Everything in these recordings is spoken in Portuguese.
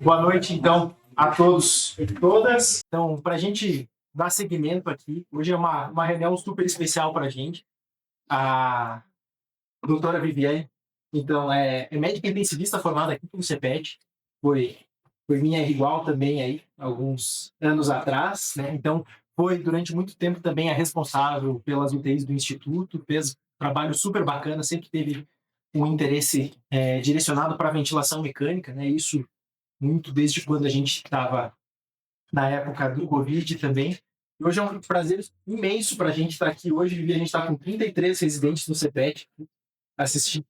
Boa noite, então, a todos e todas. Então, para a gente dar seguimento aqui, hoje é uma reunião super especial para a gente. A doutora Viviane, então, é médica intensivista formada aqui pelo CEPET, foi, foi minha igual também aí, alguns anos atrás, né? Então, foi durante muito tempo também a responsável pelas UTIs do Instituto, fez trabalho super bacana, sempre teve um interesse direcionado para a ventilação mecânica, né? Isso muito desde quando a gente estava na época do Covid também. E hoje é um prazer imenso para a gente estar aqui hoje. A gente está com 33 residentes no CEPET assistindo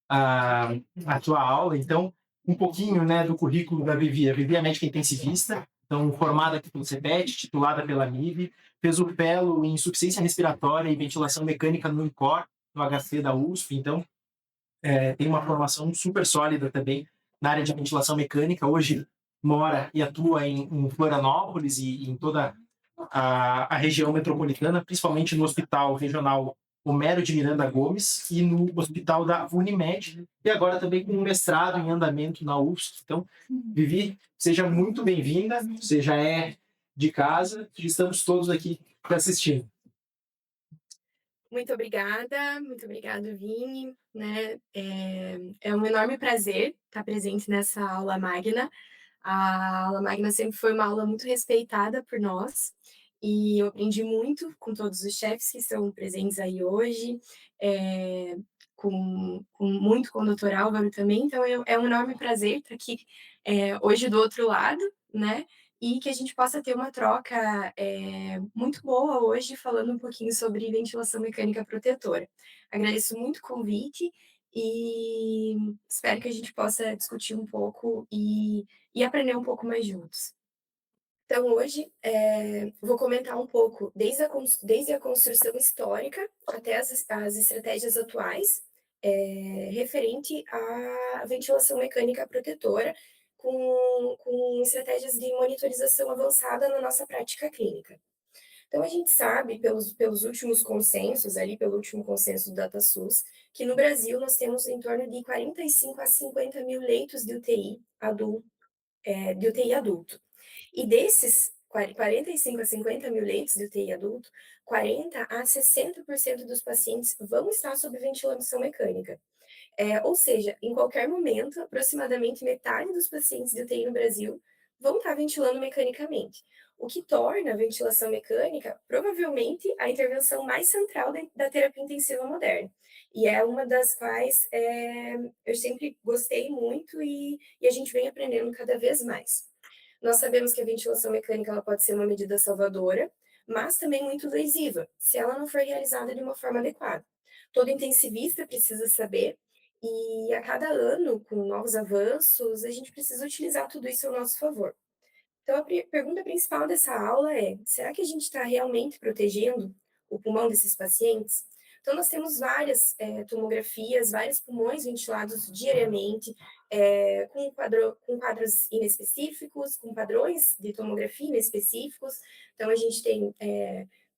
a, a tua aula. Então, um pouquinho, né, do currículo da Vivi. A Vivi é médica intensivista, então formada aqui pelo CEPET, titulada pela MIV, fez o fellow em insuficiência respiratória e ventilação mecânica no INCOR, no HC da USP. Então, tem uma formação super sólida também na área de ventilação mecânica. Hoje mora e atua em Florianópolis e em toda a região metropolitana, principalmente no Hospital Regional Homero de Miranda Gomes e no Hospital da Unimed, e agora também com um mestrado em andamento na UFSC. Então, Vivi, seja muito bem-vinda, você já é de casa, estamos todos aqui para assistir. Muito obrigada, Vini. Né? É um enorme prazer estar presente nessa aula magna. A aula magna sempre foi uma aula muito respeitada por nós, e eu aprendi muito com todos os chefes que estão presentes aí hoje, muito com o doutor Álvaro também, então é um enorme prazer estar aqui hoje do outro lado, né? E que a gente possa ter uma troca muito boa hoje, falando um pouquinho sobre ventilação mecânica protetora. Agradeço muito o convite e espero que a gente possa discutir um pouco e aprender um pouco mais juntos. Então, hoje, vou comentar um pouco desde a construção histórica até as estratégias atuais, referente à ventilação mecânica protetora, com estratégias de monitorização avançada na nossa prática clínica. Então, a gente sabe, pelos últimos consensos, ali pelo último consenso do DataSUS, que no Brasil nós temos em torno de 45 a 50 mil leitos de UTI adulto. E desses 45 a 50 mil leitos de UTI adulto, 40 a 60% dos pacientes vão estar sob ventilação mecânica. Ou seja, em qualquer momento, aproximadamente metade dos pacientes de UTI no Brasil vão estar ventilando mecanicamente, o que torna a ventilação mecânica provavelmente a intervenção mais central da terapia intensiva moderna. E é uma das quais eu sempre gostei muito e a gente vem aprendendo cada vez mais. Nós sabemos que a ventilação mecânica ela pode ser uma medida salvadora, mas também muito lesiva, se ela não for realizada de uma forma adequada. Todo intensivista precisa saber, e a cada ano, com novos avanços, a gente precisa utilizar tudo isso ao nosso favor. Então, a pergunta principal dessa aula é: será que a gente está realmente protegendo o pulmão desses pacientes? Então, nós temos várias tomografias, vários pulmões ventilados diariamente, com quadros inespecíficos, com padrões de tomografia inespecíficos. Então, a gente tem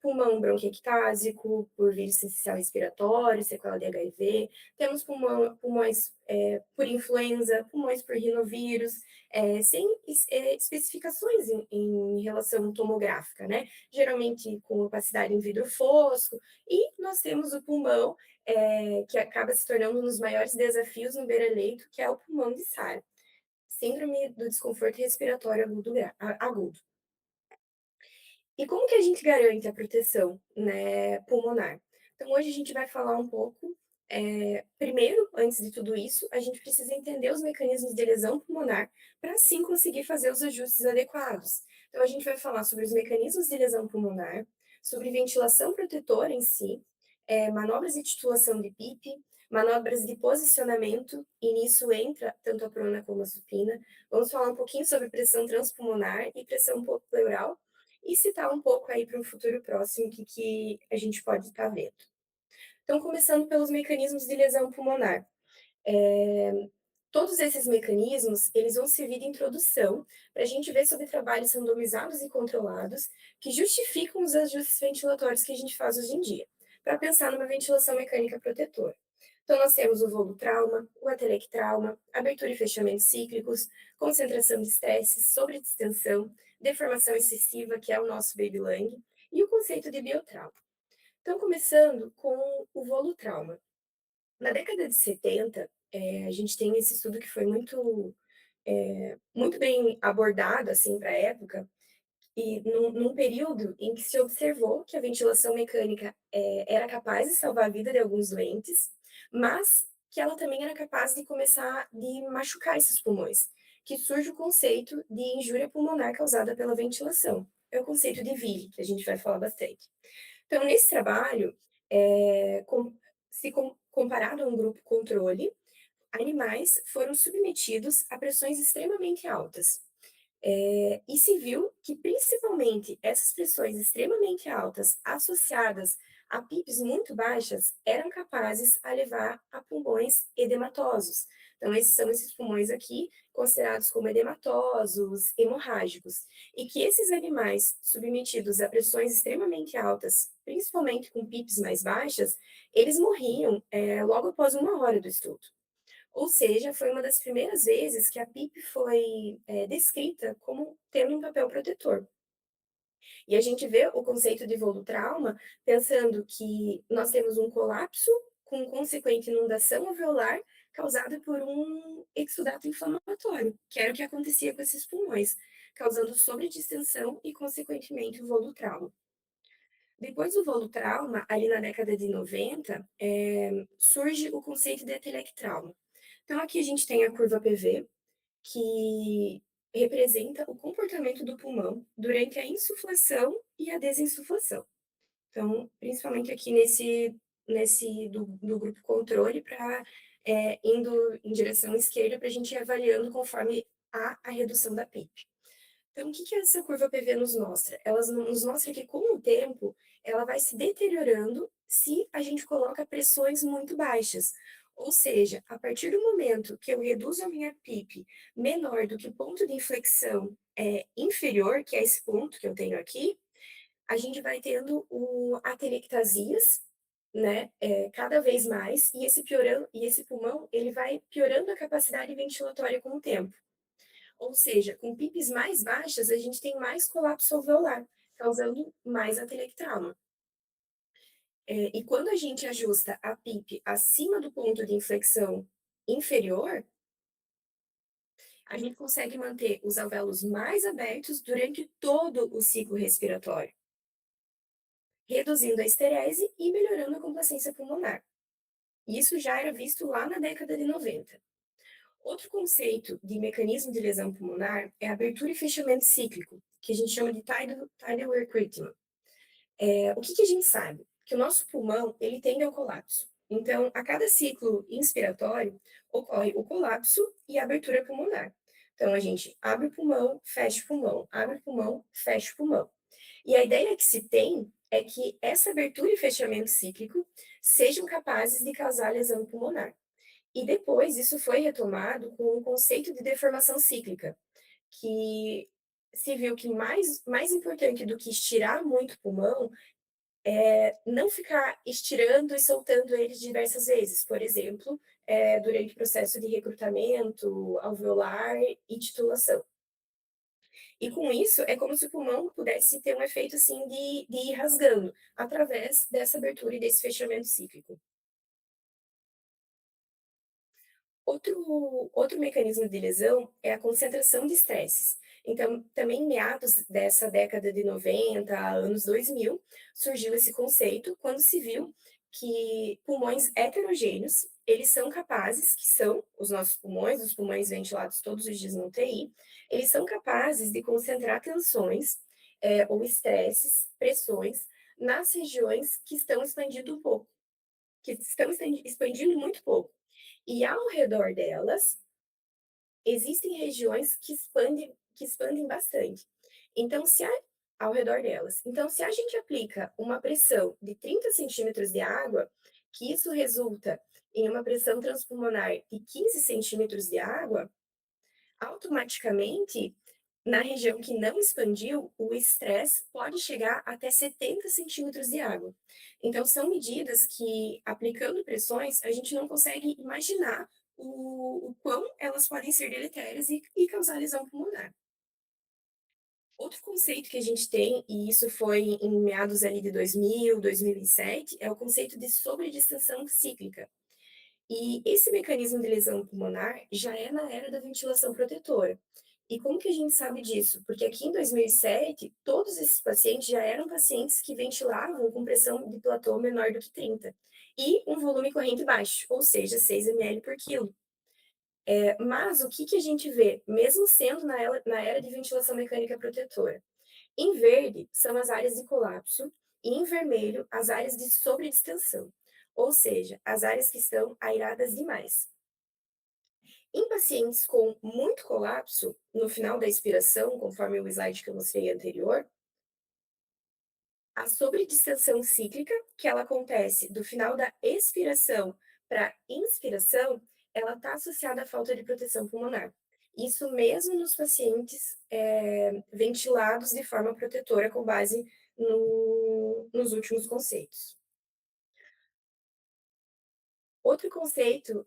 pulmão bronquiectásico por vírus essencial respiratório, sequela de HIV, temos pulmões por influenza, pulmões por rinovírus, sem especificações em relação tomográfica, né? Geralmente com opacidade em vidro fosco, e nós temos o pulmão, que acaba se tornando um dos maiores desafios no beira-leito, que é o pulmão de SARA, Síndrome do Desconforto Respiratório Agudo. E como que a gente garante a proteção, né, pulmonar? Então, hoje a gente vai falar um pouco. Primeiro, antes de tudo isso, a gente precisa entender os mecanismos de lesão pulmonar para assim conseguir fazer os ajustes adequados. Então, a gente vai falar sobre os mecanismos de lesão pulmonar, sobre ventilação protetora em si, manobras de titulação de PIP, manobras de posicionamento, e nisso entra tanto a prona como a supina. Vamos falar um pouquinho sobre pressão transpulmonar e pressão pleural, e citar um pouco aí para um futuro próximo que a gente pode estar vendo. Então, começando pelos mecanismos de lesão pulmonar. Todos esses mecanismos, eles vão servir de introdução para a gente ver sobre trabalhos randomizados e controlados que justificam os ajustes ventilatórios que a gente faz hoje em dia, para pensar numa ventilação mecânica protetora. Então, nós temos o volutrauma, o atelectrauma, abertura e fechamento cíclicos, concentração de estresse, sobredistensão, deformação excessiva, que é o nosso baby lung, e o conceito de biotrauma. Então, começando com o volutrauma. Na década de 70, a gente tem esse estudo que foi muito bem abordado, assim, para a época, e num período em que se observou que a ventilação mecânica, era capaz de salvar a vida de alguns doentes, mas que ela também era capaz de começar de machucar esses pulmões, que surge o conceito de injúria pulmonar causada pela ventilação. É o conceito de Ville, que a gente vai falar bastante. Então, nesse trabalho, se comparado a um grupo controle, animais foram submetidos a pressões extremamente altas. E se viu que, principalmente, essas pressões extremamente altas, associadas a PIPs muito baixas, eram capazes a levar a pulmões edematosos. Então, esses são esses pulmões aqui, considerados como edematosos, hemorrágicos. E que esses animais submetidos a pressões extremamente altas, principalmente com PIPs mais baixas, eles morriam, logo após 1 hora do estudo. Ou seja, foi uma das primeiras vezes que a PIP foi, descrita como tendo um papel protetor. E a gente vê o conceito de volutrauma pensando que nós temos um colapso com consequente inundação alveolar causada por um exudato inflamatório, que era o que acontecia com esses pulmões, causando sobredistensão e, consequentemente, o volutrauma. Depois do volutrauma, ali na década de 90, surge o conceito de atelectrauma. Então, aqui a gente tem a curva PV, que representa o comportamento do pulmão durante a insuflação e a desinsuflação. Então, principalmente aqui nesse do grupo controle, para indo em direção esquerda, para a gente ir avaliando conforme a redução da PIP. Então, o que que essa curva PV nos mostra? Ela nos mostra que, com o tempo, ela vai se deteriorando se a gente coloca pressões muito baixas. Ou seja, a partir do momento que eu reduzo a minha PIP menor do que o ponto de inflexão inferior, que é esse ponto que eu tenho aqui, a gente vai tendo atelectasias, né, cada vez mais, e esse pulmão, ele vai piorando a capacidade ventilatória com o tempo. Ou seja, com PIPs mais baixas, a gente tem mais colapso alveolar, causando mais atelectrauma. E quando a gente ajusta a PIP acima do ponto de inflexão inferior, a gente consegue manter os alvéolos mais abertos durante todo o ciclo respiratório, reduzindo a esterese e melhorando a complacência pulmonar. Isso já era visto lá na década de 90. Outro conceito de mecanismo de lesão pulmonar é abertura e fechamento cíclico, que a gente chama de tidal recruitment. O que que a gente sabe? Que o nosso pulmão, ele tende ao colapso. Então, a cada ciclo inspiratório, ocorre o colapso e a abertura pulmonar. Então, a gente abre o pulmão, fecha o pulmão, abre o pulmão, fecha o pulmão. E a ideia que se tem é que essa abertura e fechamento cíclico sejam capazes de causar lesão pulmonar. E depois isso foi retomado com o conceito de deformação cíclica, que se viu que mais importante do que estirar muito o pulmão é não ficar estirando e soltando ele diversas vezes, por exemplo, durante o processo de recrutamento alveolar e titulação. E com isso, é como se o pulmão pudesse ter um efeito assim de ir rasgando, através dessa abertura e desse fechamento cíclico. Outro mecanismo de lesão é a concentração de estresses. Então, também em meados dessa década de 90, anos 2000, surgiu esse conceito quando se viu que pulmões heterogêneos, eles são capazes, que são os pulmões ventilados todos os dias no UTI, eles são capazes de concentrar tensões, ou estresses, pressões, nas regiões que estão expandindo um pouco, que estão expandindo muito pouco. E ao redor delas, existem regiões que expandem bastante. Então, ao redor delas. Então, se a gente aplica uma pressão de 30 centímetros de água, que isso resulta em uma pressão transpulmonar de 15 centímetros de água, automaticamente, Na região que não expandiu, o estresse pode chegar até 70 centímetros de água. Então, são medidas que, aplicando pressões, a gente não consegue imaginar o quão elas podem ser deletérias e causar lesão pulmonar. Outro conceito que a gente tem, e isso foi em meados ali de 2000, 2007, é o conceito de sobredistensão cíclica. E esse mecanismo de lesão pulmonar já é na era da ventilação protetora. E como que a gente sabe disso? Porque aqui em 2007, todos esses pacientes já eram pacientes que ventilavam com pressão de platô menor do que 30 e um volume corrente baixo, ou seja, 6 ml por quilo. Mas o que que a gente vê, mesmo sendo na era de ventilação mecânica protetora? Em verde são as áreas de colapso e em vermelho as áreas de sobredistensão, ou seja, as áreas que estão airadas demais. Em pacientes com muito colapso, no final da expiração, conforme o slide que eu mostrei anterior, a sobredistensão cíclica, que ela acontece do final da expiração para inspiração, ela está associada à falta de proteção pulmonar. Isso mesmo nos pacientes ventilados de forma protetora com base nos últimos conceitos. Outro conceito,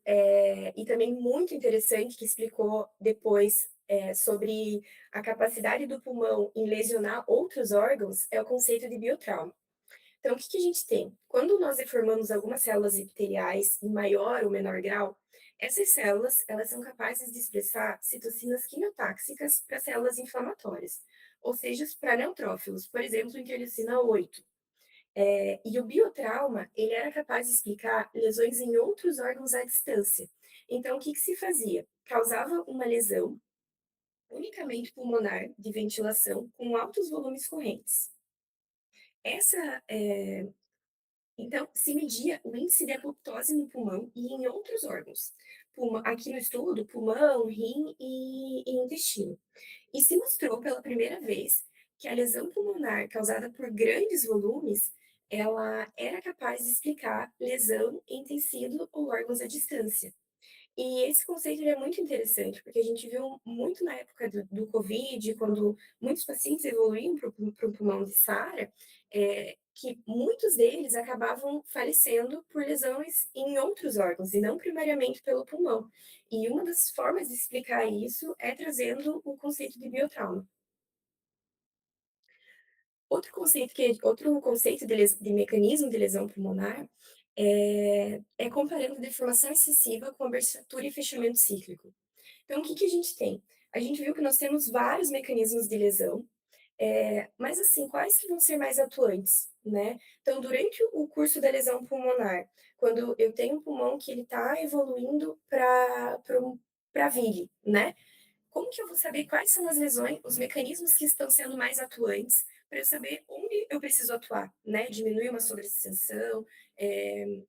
e também muito interessante, que explicou depois sobre a capacidade do pulmão em lesionar outros órgãos, é o conceito de biotrauma. Então, o que que a gente tem? Quando nós deformamos algumas células epiteliais em maior ou menor grau, essas células, elas são capazes de expressar citocinas quimiotáxicas para células inflamatórias, ou seja, para neutrófilos, por exemplo, interleucina 8. E o biotrauma, ele era capaz de explicar lesões em outros órgãos à distância. Então, o que que se fazia? Causava uma lesão unicamente pulmonar de ventilação com altos volumes correntes. Essa, então, se media o índice de apoptose no pulmão e em outros órgãos. Aqui no estudo, pulmão, rim e intestino. E se mostrou pela primeira vez que a lesão pulmonar causada por grandes volumes, ela era capaz de explicar lesão em tecido ou órgãos à distância. E esse conceito ele é muito interessante, porque a gente viu muito na época do Covid, quando muitos pacientes evoluíam para o pulmão de SARA, que muitos deles acabavam falecendo por lesões em outros órgãos, e não primariamente pelo pulmão. E uma das formas de explicar isso é trazendo o conceito de biotrauma. Outro conceito de mecanismo de lesão pulmonar é comparando deformação excessiva com abertura e fechamento cíclico. Então, o que que a gente tem? A gente viu que nós temos vários mecanismos de lesão, mas assim, quais que vão ser mais atuantes, né? Então, durante o curso da lesão pulmonar, quando eu tenho um pulmão que ele está evoluindo para vilhe, né? Como que eu vou saber quais são as lesões, os mecanismos que estão sendo mais atuantes, para eu saber onde eu preciso atuar, né? Diminuir uma sobreextensão,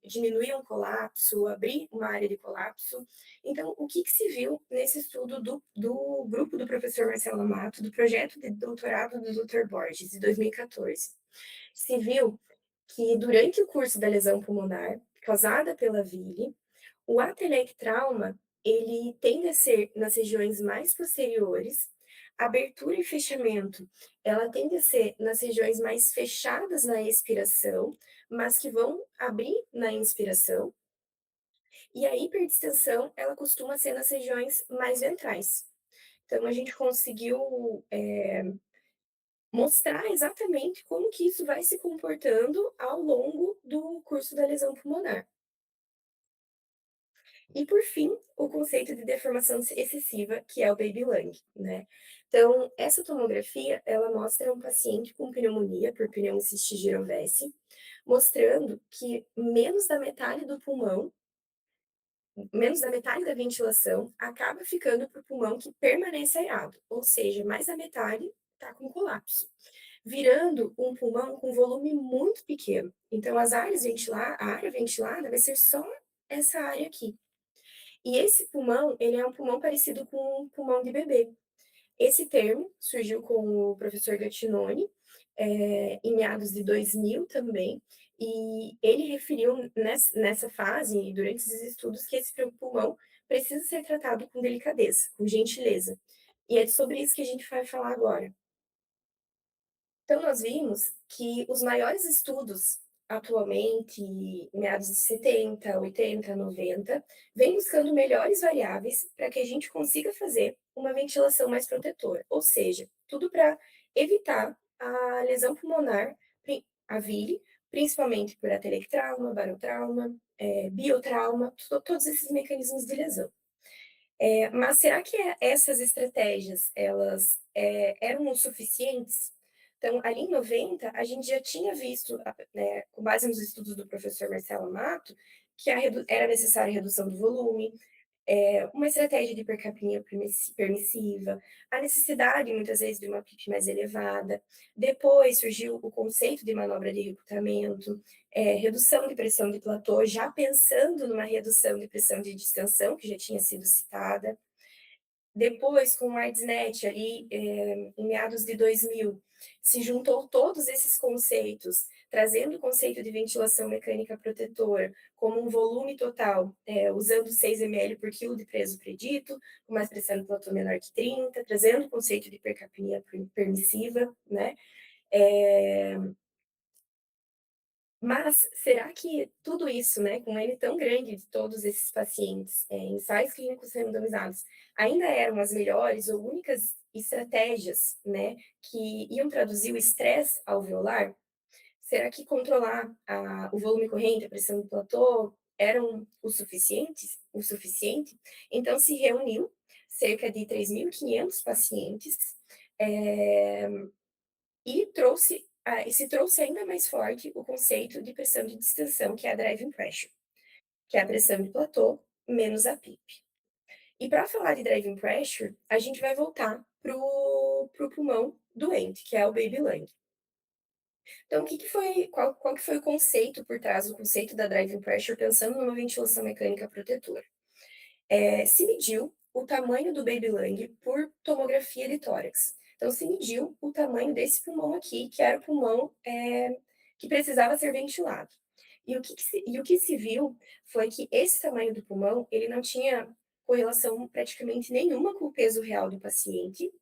diminuir um colapso, abrir uma área de colapso. Então, o que que se viu nesse estudo do grupo do professor Marcelo Amato, do projeto de doutorado do Dr. Borges, de 2014? Se viu que durante o curso da lesão pulmonar, causada pela vilhe, o atelectrauma, ele tende a ser nas regiões mais posteriores, a abertura e fechamento, ela tende a ser nas regiões mais fechadas na expiração, mas que vão abrir na inspiração, e a hiperdistensão, ela costuma ser nas regiões mais ventrais. Então, a gente conseguiu mostrar exatamente como que isso vai se comportando ao longo do curso da lesão pulmonar. E por fim, o conceito de deformação excessiva, que é o baby lung, né. Então, essa tomografia, ela mostra um paciente com pneumonia por pneumociste girovese, mostrando que menos da metade da ventilação acaba ficando para o pulmão que permanece aerado, ou seja, mais da metade está com colapso, virando um pulmão com volume muito pequeno. Então a área ventilada vai ser só essa área aqui. E esse pulmão, ele é um pulmão parecido com um pulmão de bebê. Esse termo surgiu com o professor Gattinoni, em meados de 2000 também, e ele referiu nessa fase e durante esses estudos que esse pulmão precisa ser tratado com delicadeza, com gentileza. E é sobre isso que a gente vai falar agora. Então, nós vimos que os maiores estudos atualmente, meados de 70, 80, 90, vêm buscando melhores variáveis para que a gente consiga fazer uma ventilação mais protetora, ou seja, tudo para evitar a lesão pulmonar, a vire, principalmente por atelectrauma, barotrauma, biotrauma, todos esses mecanismos de lesão. Mas será que essas estratégias, elas, eram o suficientes? Então, ali em 90, a gente já tinha visto, com base nos estudos do professor Marcelo Amato, que era necessária a redução do volume, uma estratégia de hipercapnia permissiva, a necessidade, muitas vezes, de uma PIP mais elevada. Depois surgiu o conceito de manobra de recrutamento, redução de pressão de platô, já pensando numa redução de pressão de distensão, que já tinha sido citada. Depois, com o ARDSNet, ali, em meados de 2000, se juntou todos esses conceitos, trazendo o conceito de ventilação mecânica protetora como um volume total, usando 6 ml por quilo de peso predito, com uma expressão de platô menor que 30, trazendo o conceito de hipercapnia permissiva, né? Eh, mas será que tudo isso, né, com N tão grande de todos esses pacientes, ensaios clínicos randomizados, ainda eram as melhores ou únicas estratégias, né, que iam traduzir o estresse alveolar? Será que controlar o volume corrente, a pressão do platô, eram o suficiente? Então se reuniu cerca de 3.500 pacientes, eh, e se trouxe ainda mais forte o conceito de pressão de distensão, que é a driving pressure, que é a pressão de platô menos a PIP. E para falar de driving pressure, a gente vai voltar pro pulmão doente, que é o baby lung. Então, o que que foi qual que foi o conceito por trás do conceito da driving pressure, pensando numa ventilação mecânica protetora? Se mediu o tamanho do baby lung por tomografia de tórax. Então, se mediu o tamanho desse pulmão aqui, que era o pulmão, que precisava ser ventilado. E o que se viu foi que esse tamanho do pulmão, ele não tinha correlação praticamente nenhuma com o peso real do paciente,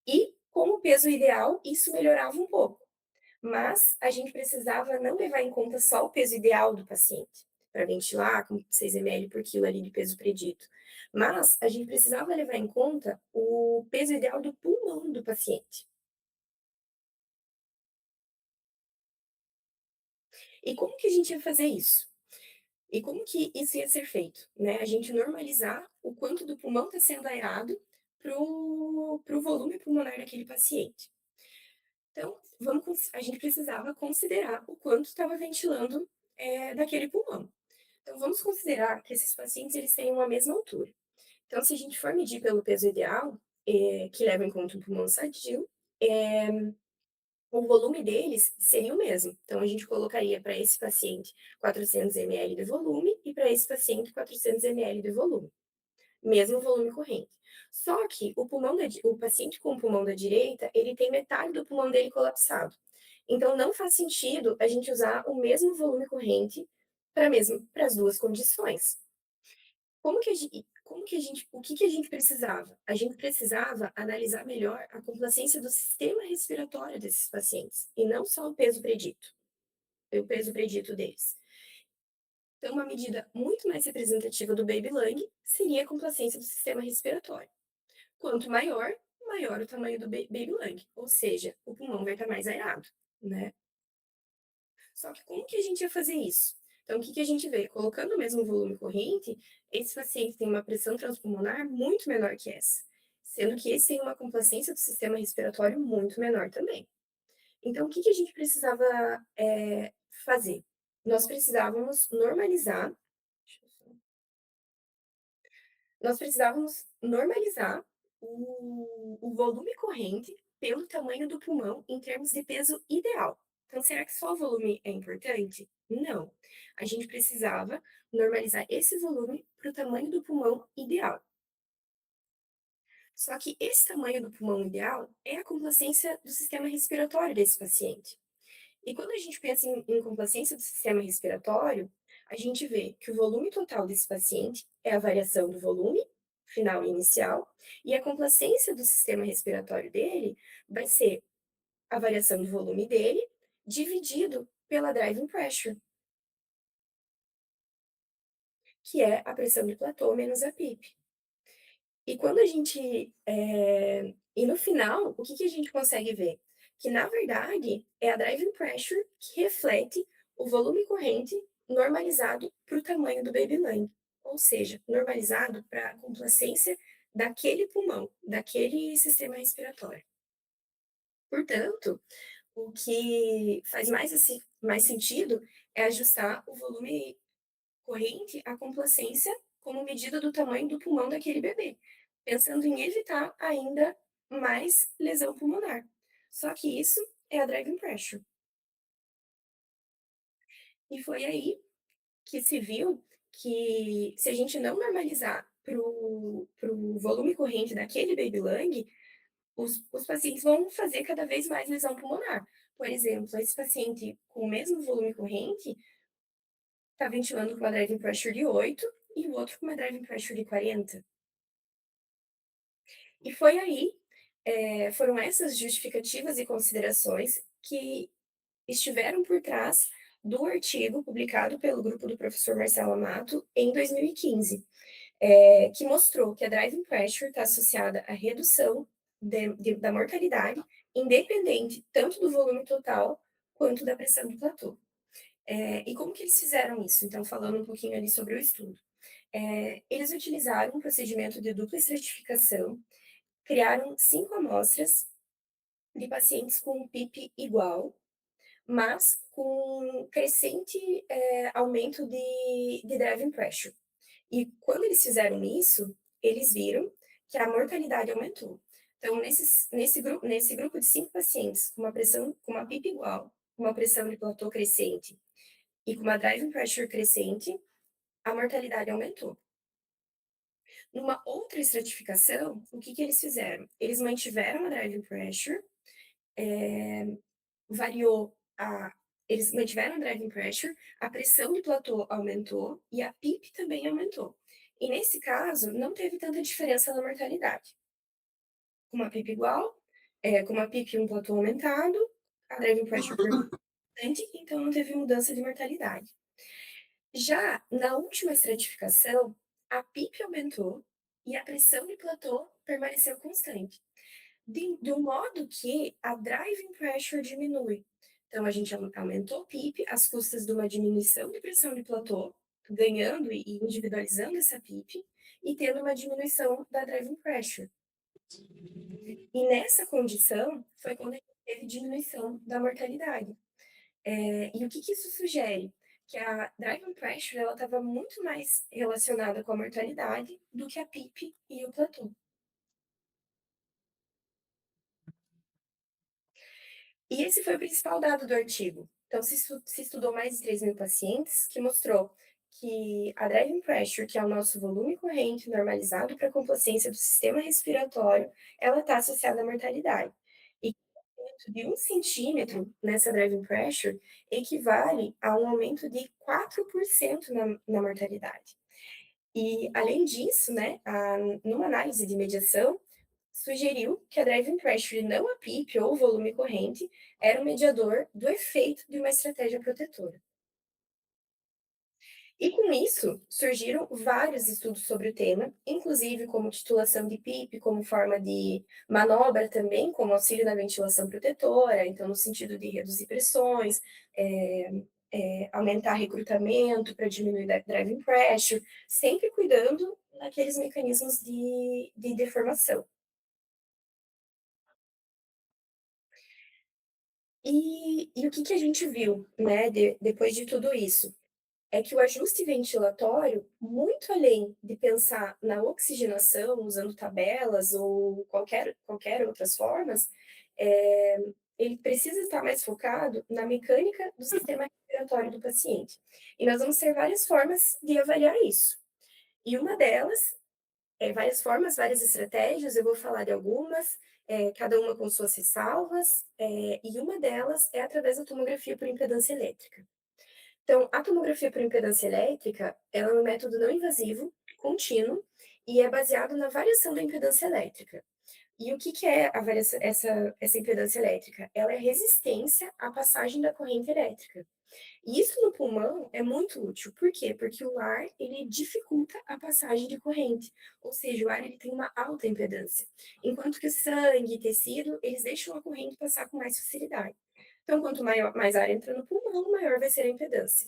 e com o peso ideal, isso melhorava um pouco. Mas a gente precisava não levar em conta só o peso ideal do paciente, para ventilar com 6 ml por quilo ali de peso predito. Mas a gente precisava levar em conta o peso ideal do pulmão do paciente. E como que a gente ia fazer isso? E como que isso ia ser feito? Né? A gente normalizar o quanto do pulmão está sendo aerado para o volume pulmonar daquele paciente. Então, a gente precisava considerar o quanto estava ventilando daquele pulmão. Então, vamos considerar que esses pacientes eles têm uma mesma altura. Então, se a gente for medir pelo peso ideal, que leva em conta um pulmão sadio, eh, o volume deles seria o mesmo. Então, a gente colocaria para esse paciente 400 ml de volume e para esse paciente 400 ml de volume, mesmo volume corrente. Só que o paciente com o pulmão da direita, ele tem metade do pulmão dele colapsado. Então, não faz sentido a gente usar o mesmo volume corrente para as duas condições. O que que a gente precisava? A gente precisava analisar melhor a complacência do sistema respiratório desses pacientes, e não só o peso predito deles. Então, uma medida muito mais representativa do baby lung seria a complacência do sistema respiratório. Quanto maior, maior o tamanho do baby lung, ou seja, o pulmão vai estar mais aerado, né? Só que como que a gente ia fazer isso? Então, o que que a gente vê? Colocando o mesmo volume corrente, esse paciente tem uma pressão transpulmonar muito menor que essa, sendo que esse tem uma complacência do sistema respiratório muito menor também. Então, o que que a gente precisava fazer? Nós precisávamos normalizar, deixa eu só- nós precisávamos normalizar o volume corrente pelo tamanho do pulmão em termos de peso ideal. Então, será que só o volume é importante? Não. A gente precisava normalizar esse volume para o tamanho do pulmão ideal. Só que esse tamanho do pulmão ideal é a complacência do sistema respiratório desse paciente. E quando a gente pensa em complacência do sistema respiratório, a gente vê que o volume total desse paciente é a variação do volume final e inicial, e a complacência do sistema respiratório dele vai ser a variação do volume dele dividido pela driving pressure, que é a pressão de platô menos a PIP. E quando a gente, e no final, o que que a gente consegue ver? Que na verdade é a driving pressure que reflete o volume corrente normalizado para o tamanho do baby lung, ou seja, normalizado para a complacência daquele pulmão, daquele sistema respiratório. Portanto, o que faz mais sentido é ajustar o volume corrente à complacência como medida do tamanho do pulmão daquele bebê, pensando em evitar ainda mais lesão pulmonar. Só que isso é a driving pressure. E foi aí que se viu que se a gente não normalizar para o volume corrente daquele baby lung, os pacientes vão fazer cada vez mais lesão pulmonar. Por exemplo, esse paciente com o mesmo volume corrente está ventilando com uma driving pressure de 8 e o outro com uma driving pressure de 40. E foi aí, foram essas justificativas e considerações que estiveram por trás do artigo publicado pelo grupo do professor Marcelo Amato em 2015, que mostrou que a driving pressure está associada à redução da mortalidade, independente tanto do volume total quanto da pressão do platô. E como que eles fizeram isso? Então, falando um pouquinho ali sobre o estudo. Eles utilizaram um procedimento de dupla estratificação, criaram 5 amostras de pacientes com um PIP igual, mas com crescente, aumento de driving pressure. E quando eles fizeram isso, eles viram que a mortalidade aumentou. Então, nesse grupo de 5 pacientes com uma PIP igual, com uma pressão de platô crescente e com uma driving pressure crescente, a mortalidade aumentou. Numa outra estratificação, o que que eles fizeram? Eles mantiveram a driving pressure, eh, variou a eles mantiveram a driving pressure, a pressão de platô aumentou e a PIP também aumentou. E nesse caso, não teve tanta diferença na mortalidade. Com uma PIP igual, com uma PIP e um platô aumentado, a driving pressure permanente, então não teve mudança de mortalidade. Já na última estratificação, a PIP aumentou e a pressão de platô permaneceu constante, de um modo que a driving pressure diminui. Então, a gente aumentou o PIP às custas de uma diminuição de pressão de platô, ganhando e individualizando essa PIP, e tendo uma diminuição da driving pressure. E nessa condição, foi quando a gente teve diminuição da mortalidade. E o que que isso sugere? Que a driving pressure ela estava muito mais relacionada com a mortalidade do que a PIP e o platô. E esse foi o principal dado do artigo. Então, se estudou mais de 3.000 pacientes, que mostrou que a driving pressure, que é o nosso volume corrente normalizado para a complacência do sistema respiratório, ela está associada à mortalidade. E o aumento de 1 centímetro nessa driving pressure equivale a um aumento de 4% na mortalidade. E, além disso, né, numa análise de mediação, sugeriu que a driving pressure, não a PIP ou o volume corrente, era um mediador do efeito de uma estratégia protetora. E com isso, surgiram vários estudos sobre o tema, inclusive como titulação de PIP, como forma de manobra também, como auxílio na ventilação protetora, então no sentido de reduzir pressões, aumentar recrutamento para diminuir a driving pressure, sempre cuidando daqueles mecanismos de deformação. E o que que a gente viu, né, depois de tudo isso? É que o ajuste ventilatório, muito além de pensar na oxigenação, usando tabelas ou qualquer outras formas, ele precisa estar mais focado na mecânica do sistema respiratório do paciente. E nós vamos ter várias formas de avaliar isso. E uma delas várias formas, várias estratégias, eu vou falar de algumas, cada uma com suas ressalvas, e uma delas é através da tomografia por impedância elétrica. Então, a tomografia por impedância elétrica, ela é um método não invasivo, contínuo, e é baseado na variação da impedância elétrica. E o que que é a variação essa impedância elétrica? Ela é resistência à passagem da corrente elétrica. E isso no pulmão é muito útil. Por quê? Porque o ar, ele dificulta a passagem de corrente, ou seja, o ar ele tem uma alta impedância, enquanto que o sangue e tecido, eles deixam a corrente passar com mais facilidade. Então, quanto mais ar entra no pulmão, maior vai ser a impedância.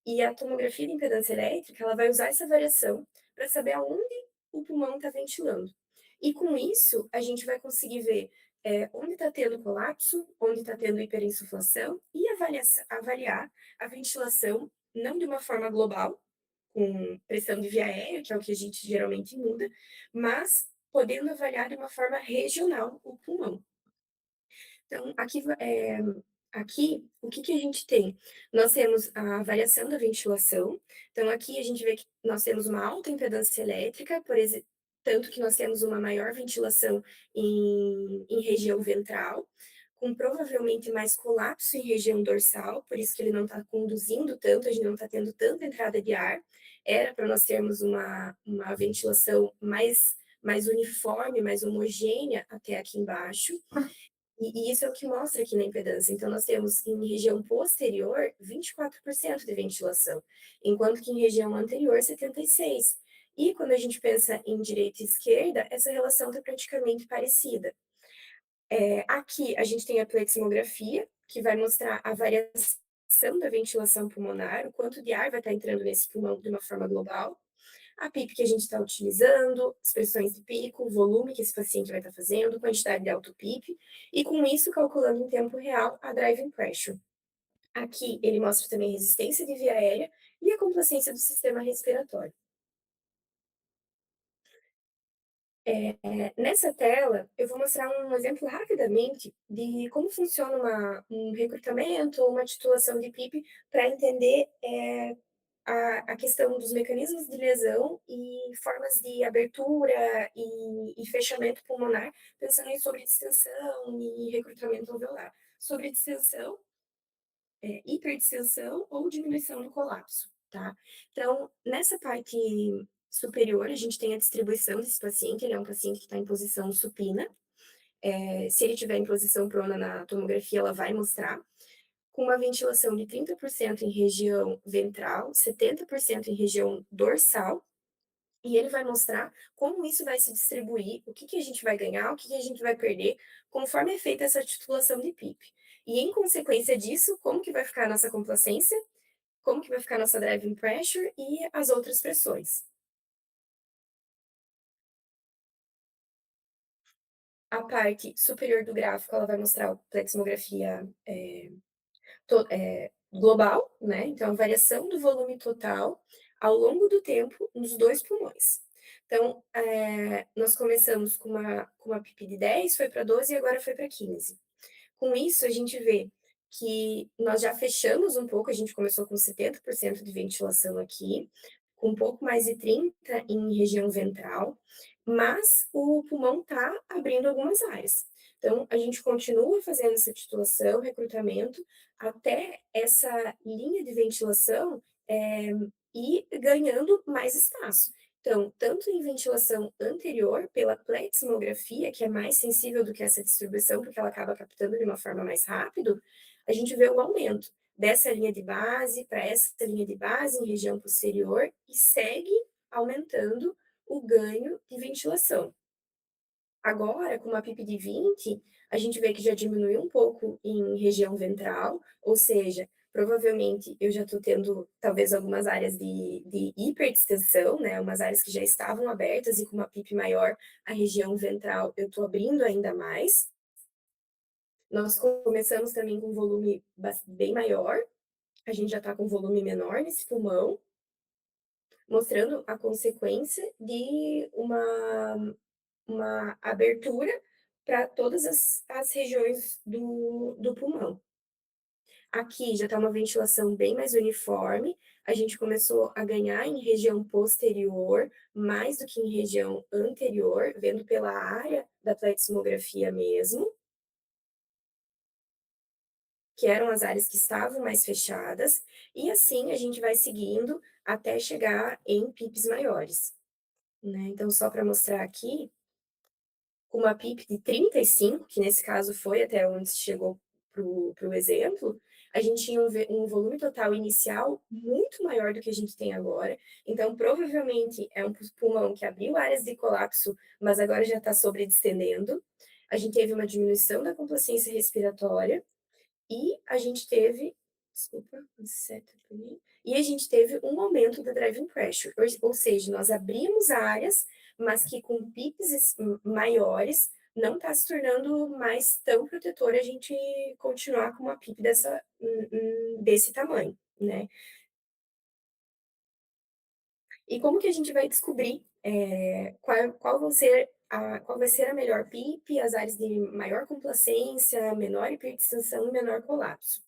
E a tomografia de impedância elétrica, ela vai usar essa variação para saber aonde o pulmão está ventilando. E com isso, a gente vai conseguir ver onde está tendo colapso, onde está tendo hiperinsuflação e avaliar a ventilação, não de uma forma global, com pressão de via aérea, que é o que a gente geralmente muda, mas podendo avaliar de uma forma regional o pulmão. Então, aqui, o que que a gente tem? Nós temos a variação da ventilação, então aqui a gente vê que nós temos uma alta impedância elétrica, tanto que nós temos uma maior ventilação em região ventral, com provavelmente mais colapso em região dorsal, por isso que ele não está conduzindo tanto, a gente não está tendo tanta entrada de ar. Era para nós termos uma ventilação mais uniforme, mais homogênea até aqui embaixo. E isso é o que mostra aqui na impedância. Então, nós temos em região posterior 24% de ventilação, enquanto que em região anterior 76%. E quando a gente pensa em direita e esquerda, essa relação está praticamente parecida. Aqui a gente tem a pleximografia, que vai mostrar a variação da ventilação pulmonar, o quanto de ar vai estar entrando nesse pulmão de uma forma global, a PIP que a gente está utilizando, expressões de pico, o volume que esse paciente vai estar fazendo, quantidade de auto-PIP, e com isso calculando em tempo real a driving pressure. Aqui ele mostra também resistência de via aérea e a complacência do sistema respiratório. Nessa tela, eu vou mostrar um exemplo rapidamente de como funciona um recrutamento ou uma titulação de PIP para entender a questão dos mecanismos de lesão e formas de abertura e fechamento pulmonar, pensando em sobredistensão e recrutamento alveolar. Sobredistensão, hiperdistensão ou diminuição do colapso, tá? Então, nessa parte superior, a gente tem a distribuição desse paciente, ele é um paciente que está em posição supina. Se ele estiver em posição prona na tomografia, ela vai mostrar com uma ventilação de 30% em região ventral, 70% em região dorsal, e ele vai mostrar como isso vai se distribuir, o que que a gente vai ganhar, o que que a gente vai perder, conforme é feita essa titulação de PIP. E em consequência disso, como que vai ficar a nossa complacência, como que vai ficar a nossa driving pressure e as outras pressões. A parte superior do gráfico, ela vai mostrar a pleximografia global, né? Então, a variação do volume total ao longo do tempo nos dois pulmões. Então, nós começamos com uma PIP de 10, foi para 12 e agora foi para 15. Com isso, a gente vê que nós já fechamos um pouco, a gente começou com 70% de ventilação aqui, com um pouco mais de 30% em região ventral, mas o pulmão está abrindo algumas áreas. Então, a gente continua fazendo essa titulação, recrutamento, até essa linha de ventilação ir ganhando mais espaço. Então, tanto em ventilação anterior, pela pleximografia, que é mais sensível do que essa distribuição, porque ela acaba captando de uma forma mais rápido, a gente vê o aumento dessa linha de base para essa linha de base em região posterior e segue aumentando o ganho de ventilação. Agora, com uma PIP de 20, a gente vê que já diminuiu um pouco em região ventral, ou seja, provavelmente eu já estou tendo talvez algumas áreas de hiperdistensão, né? Umas áreas que já estavam abertas e com uma PIP maior, a região ventral eu estou abrindo ainda mais. Nós começamos também com um volume bem maior, a gente já está com um volume menor nesse pulmão, mostrando a consequência de uma abertura para todas as regiões do pulmão. Aqui já está uma ventilação bem mais uniforme, a gente começou a ganhar em região posterior, mais do que em região anterior, vendo pela área da pleximografia mesmo, que eram as áreas que estavam mais fechadas, e assim a gente vai seguindo até chegar em PIPs maiores. né. Então só para mostrar aqui, uma PIP de 35, que nesse caso foi até onde se chegou para o exemplo, a gente tinha um volume total inicial muito maior do que a gente tem agora, então provavelmente é um pulmão que abriu áreas de colapso, mas agora já está sobredistendendo. A gente teve uma diminuição da complacência respiratória, e a gente teve, desculpa, seta pra mim. E a gente teve um aumento da driving pressure, ou seja, nós abrimos áreas, mas que com pips maiores, não está se tornando mais tão protetor a gente continuar com uma PIP desse tamanho, né. E como que a gente vai descobrir, qual vai ser a melhor PIP, as áreas de maior complacência, menor hipertensão e menor colapso?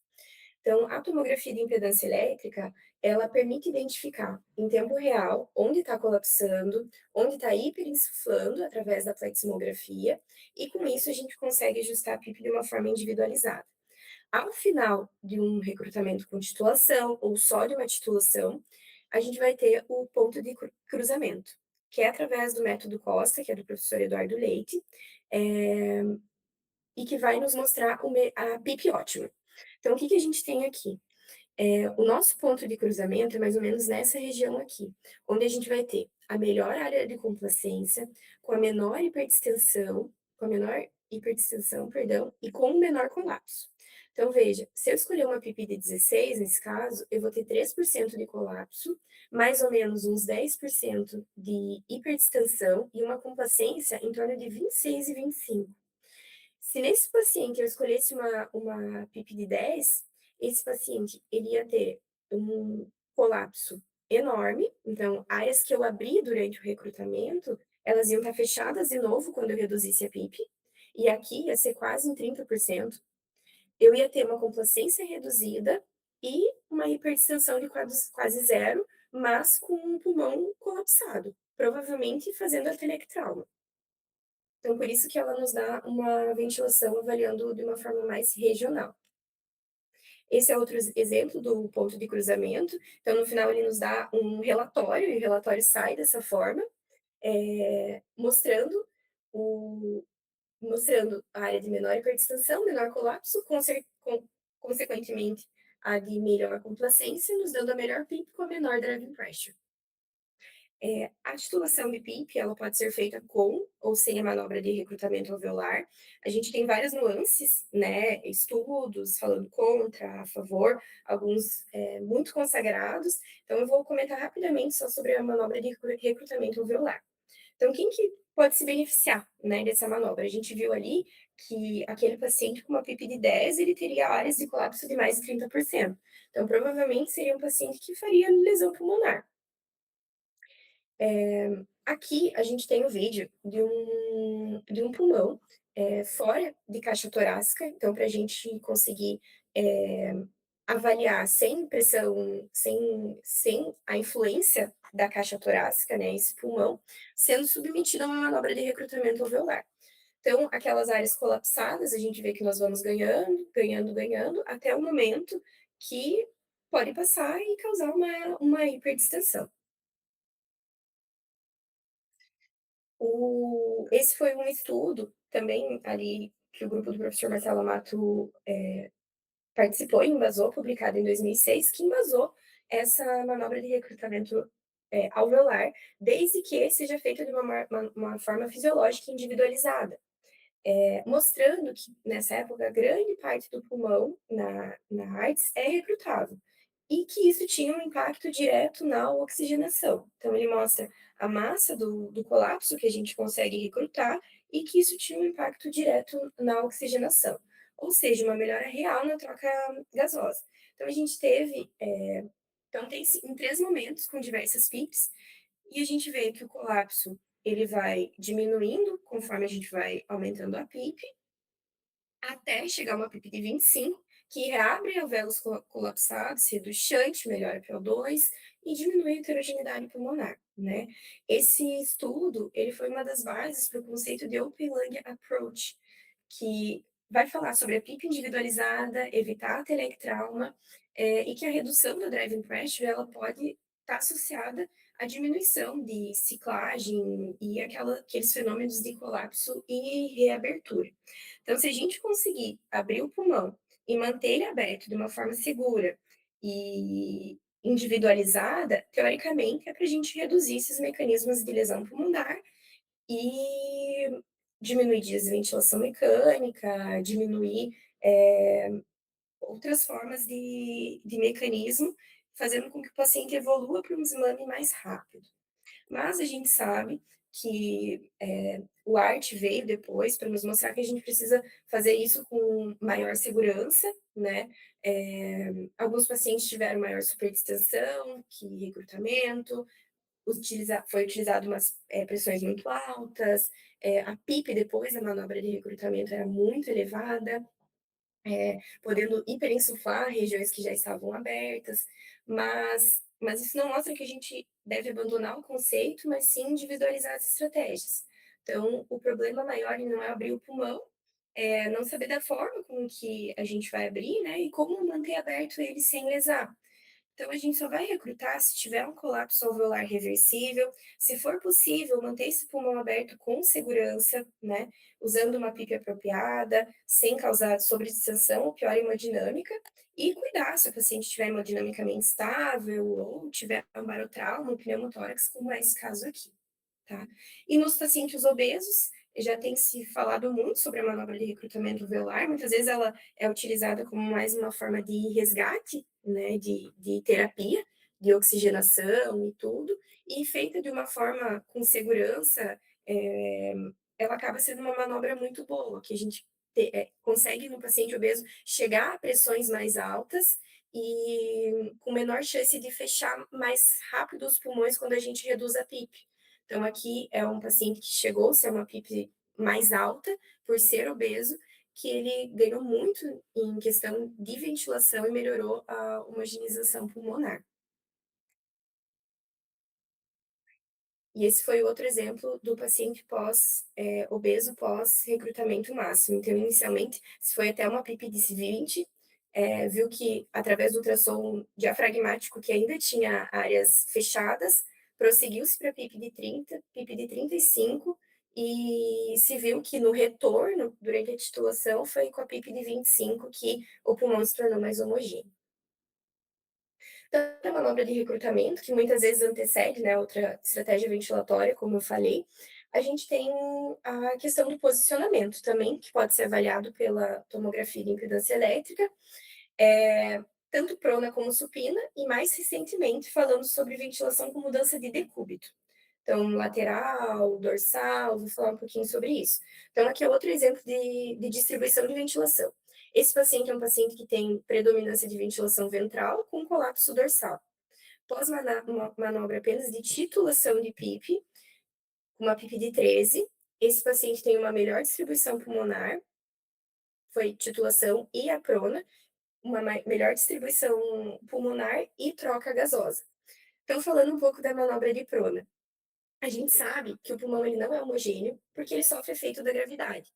Então, a tomografia de impedância elétrica, ela permite identificar em tempo real onde está colapsando, onde está hiperinsuflando através da pleximografia, e com isso a gente consegue ajustar a PIP de uma forma individualizada. Ao final de um recrutamento com titulação ou só de uma titulação, a gente vai ter o ponto de cruzamento, que é através do método Costa, que é do professor Eduardo Leite, eh, e que vai nos mostrar a PIP ótima. Então, o que que a gente tem aqui? O nosso ponto de cruzamento é mais ou menos nessa região aqui, onde a gente vai ter a melhor área de complacência, com a menor hipertensão, perdão, e com o menor colapso. Então, veja, se eu escolher uma PIP de 16, nesse caso, eu vou ter 3% de colapso, mais ou menos uns 10% de hipertensão e uma complacência em torno de 26 e 25. Se nesse paciente eu escolhesse uma PIP de 10, esse paciente ele ia ter um colapso enorme, então áreas que eu abri durante o recrutamento, elas iam estar fechadas de novo quando eu reduzisse a PIP, e aqui ia ser quase em 30%. Eu ia ter uma complacência reduzida e uma hipertensão de quase zero, mas com um pulmão colapsado, provavelmente fazendo atelectrauma. Então, por isso que ela nos dá uma ventilação avaliando de uma forma mais regional. Esse é outro exemplo do ponto de cruzamento. Então, no final, ele nos dá um relatório, e o relatório sai dessa forma, mostrando o mostrando a área de menor hipertensão, menor colapso, consequentemente, a de melhor complacência, nos dando a melhor PIP com a menor driving pressure. A titulação de PIP, ela pode ser feita com ou sem a manobra de recrutamento alveolar. A gente tem várias nuances, né, estudos falando contra, a favor, alguns, muito consagrados. Então eu vou comentar rapidamente só sobre a manobra de recrutamento alveolar. Então quem que pode se beneficiar, né, dessa manobra? A gente viu ali que aquele paciente com uma PIP de 10, ele teria áreas de colapso de mais de 30%. Então provavelmente seria um paciente que faria lesão pulmonar. Aqui a gente tem o vídeo de um pulmão, fora de caixa torácica, então para a gente conseguir, eh, avaliar sem pressão, sem a influência da caixa torácica, né, esse pulmão, sendo submetido a uma manobra de recrutamento alveolar. Então, aquelas áreas colapsadas, a gente vê que nós vamos ganhando, ganhando, ganhando, até o momento que pode passar e causar uma hiperdistensão. Esse foi um estudo também ali que o grupo do professor Marcelo Amato, participou e embasou, publicado em 2006, que embasou essa manobra de recrutamento, alveolar, desde que seja feita de uma forma fisiológica individualizada. Mostrando que, nessa época, grande parte do pulmão na AIDS é recrutável, e que isso tinha um impacto direto na oxigenação. Então ele mostra a massa do colapso que a gente consegue recrutar e que isso tinha um impacto direto na oxigenação, ou seja, uma melhora real na troca gasosa. Então a gente teve, então tem em 3 momentos com diversas PIPs, e a gente vê que o colapso ele vai diminuindo conforme a gente vai aumentando a PIP, até chegar a uma PIP de 25, que reabre alvéolos colapsados, reduz shunt, melhora PO2 e diminui a heterogeneidade pulmonar, né. Esse estudo, ele foi uma das bases para o conceito de Open Lung Approach, que vai falar sobre a PIP individualizada, evitar teletrauma, e que a redução da driving pressure, ela pode estar associada a diminuição de ciclagem e aqueles fenômenos de colapso e reabertura. Então, se a gente conseguir abrir o pulmão e manter ele aberto de uma forma segura e individualizada, teoricamente é para a gente reduzir esses mecanismos de lesão pulmonar e diminuir dias de ventilação mecânica, diminuir, outras formas de mecanismo, fazendo com que o paciente evolua para um desmame mais rápido. Mas a gente sabe que, o ART veio depois para nos mostrar que a gente precisa fazer isso com maior segurança, né. Alguns pacientes tiveram maior superdistensão que recrutamento, foi utilizado umas, pressões muito altas, a PIP depois da manobra de recrutamento era muito elevada, podendo hiperinsuflar regiões que já estavam abertas, mas isso não mostra que a gente deve abandonar o conceito, mas sim individualizar as estratégias. Então, o problema maior não é abrir o pulmão, é não saber da forma com que a gente vai abrir, né, e como manter aberto ele sem lesar. Então, a gente só vai recrutar se tiver um colapso alveolar reversível, se for possível, manter esse pulmão aberto com segurança, né, usando uma PIP apropriada, sem causar sobredistensão ou pior hemodinâmica, e cuidar se o paciente estiver hemodinamicamente estável ou tiver um barotrauma, um pneumotórax, como é esse caso aqui. Tá? E nos pacientes obesos, já tem se falado muito sobre a manobra de recrutamento velar, muitas vezes ela é utilizada como mais uma forma de resgate, né, de terapia, de oxigenação e tudo, e feita de uma forma com segurança, ela acaba sendo uma manobra muito boa, que a gente consegue no paciente obeso chegar a pressões mais altas e com menor chance de fechar mais rápido os pulmões quando a gente reduz a PIP. Então, aqui é um paciente que chegou-se a uma PIP mais alta, por ser obeso, que ele ganhou muito em questão de ventilação e melhorou a homogeneização pulmonar. E esse foi outro exemplo do paciente obeso pós-recrutamento máximo. Então, inicialmente, se foi até uma PIP de 20, viu que através do ultrassom diafragmático, que ainda tinha áreas fechadas, prosseguiu-se para PIP de 30, PIP de 35, e se viu que no retorno, durante a titulação, foi com a PIP de 25 que o pulmão se tornou mais homogêneo. Tanto a manobra de recrutamento, que muitas vezes antecede, né, outra estratégia ventilatória, como eu falei, a gente tem a questão do posicionamento também, que pode ser avaliado pela tomografia de impedância elétrica, tanto prona como supina, e mais recentemente falando sobre ventilação com mudança de decúbito. Então, lateral, dorsal, vou falar um pouquinho sobre isso. Então, aqui é outro exemplo de distribuição de ventilação. Esse paciente é um paciente que tem predominância de ventilação ventral com colapso dorsal. Pós manobra apenas de titulação de PIP, uma PIP de 13, esse paciente tem uma melhor distribuição pulmonar, foi titulação e aprona, uma melhor distribuição pulmonar e troca gasosa. Então, falando um pouco da manobra de prona. A gente sabe que o pulmão ele não é homogêneo, porque ele sofre efeito da gravidade.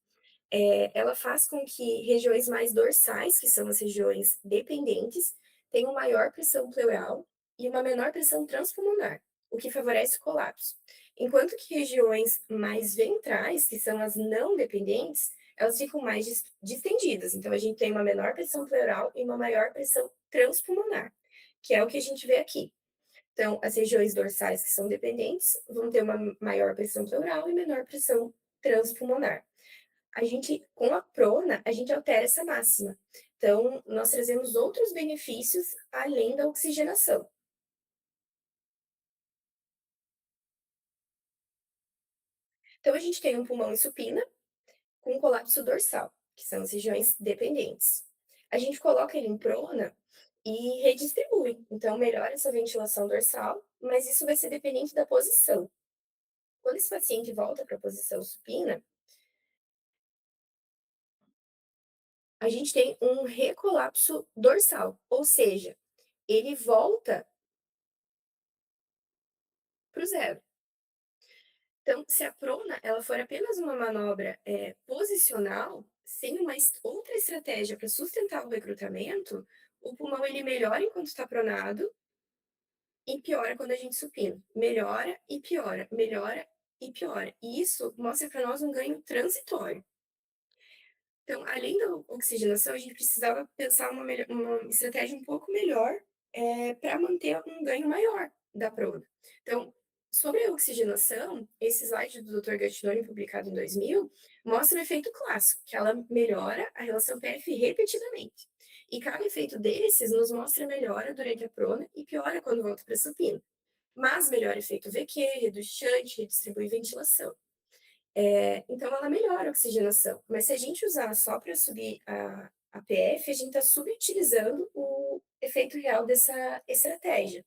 Ela faz com que regiões mais dorsais, que são as regiões dependentes, tenham maior pressão pleural e uma menor pressão transpulmonar, o que favorece o colapso. Enquanto que regiões mais ventrais, que são as não dependentes, elas ficam mais distendidas. Então, a gente tem uma menor pressão pleural e uma maior pressão transpulmonar, que é o que a gente vê aqui. Então, as regiões dorsais que são dependentes vão ter uma maior pressão pleural e menor pressão transpulmonar. A gente, com a prona, a gente altera essa máxima. Então, nós trazemos outros benefícios além da oxigenação. Então, a gente tem um pulmão em supina com colapso dorsal, que são as regiões dependentes. A gente coloca ele em prona e redistribui. Então, melhora essa ventilação dorsal, mas isso vai ser dependente da posição. Quando esse paciente volta para a posição supina, a gente tem um recolapso dorsal, ou seja, ele volta para o zero. Então, se a prona ela for apenas uma manobra posicional, sem uma outra estratégia para sustentar o recrutamento, o pulmão ele melhora enquanto está pronado e piora quando a gente supina. Melhora e piora, melhora e piora. E isso mostra para nós um ganho transitório. Então, além da oxigenação, a gente precisava pensar uma estratégia um pouco melhor, para manter um ganho maior da prona. Então, sobre a oxigenação, esse slide do Dr. Gattinoni, publicado em 2000, mostra o efeito clássico, que ela melhora a relação PF repetidamente. E cada efeito desses nos mostra melhora durante a prona e piora quando volta para a supina. Mas melhora efeito VQ, reduz shunt, redistribui ventilação. Então ela melhora a oxigenação, mas se a gente usar só para subir a PF, a gente está subutilizando o efeito real dessa estratégia.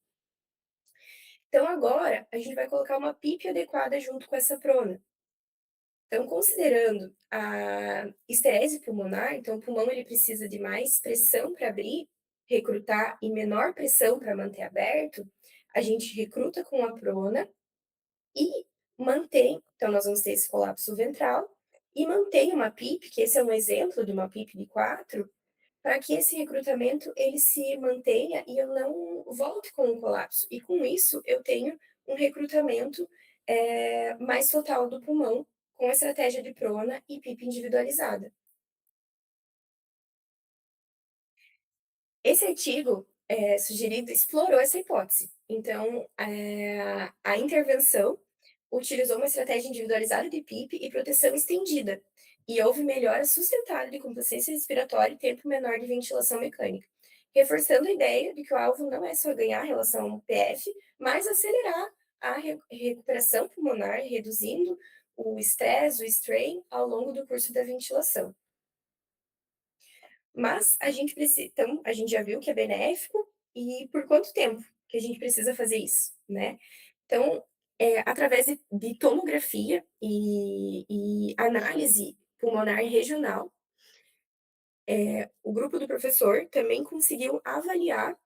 Então agora a gente vai colocar uma PIP adequada junto com essa prona. Então considerando a esterese pulmonar, então o pulmão ele precisa de mais pressão para abrir, recrutar e menor pressão para manter aberto, a gente recruta com a prona e mantém, então nós vamos ter esse colapso ventral, e mantém uma PIP, que esse é um exemplo de uma PIP de 4, para que esse recrutamento ele se mantenha e eu não volte com um colapso. E com isso eu tenho um recrutamento, mais total do pulmão, com a estratégia de prona e PIP individualizada. Esse artigo, sugerido explorou essa hipótese. Então, a intervenção utilizou uma estratégia individualizada de PIP e proteção estendida, e houve melhora sustentada de complacência respiratória e tempo menor de ventilação mecânica, reforçando a ideia de que o alvo não é só ganhar relação PF, mas acelerar a recuperação pulmonar, reduzindo o estresse, o strain, ao longo do curso da ventilação. Mas a gente precisa, então, a gente já viu que é benéfico e por quanto tempo que a gente precisa fazer isso, né? Então, através de tomografia e análise pulmonar regional, o grupo do professor também conseguiu avaliar,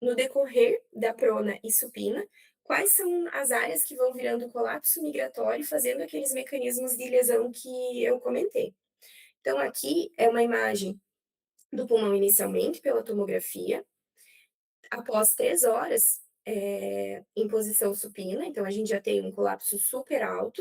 no decorrer da prona e supina, quais são as áreas que vão virando colapso migratório, fazendo aqueles mecanismos de lesão que eu comentei. Então, aqui é uma imagem do pulmão inicialmente pela tomografia, após 3 horas, em posição supina, então a gente já tem um colapso super alto,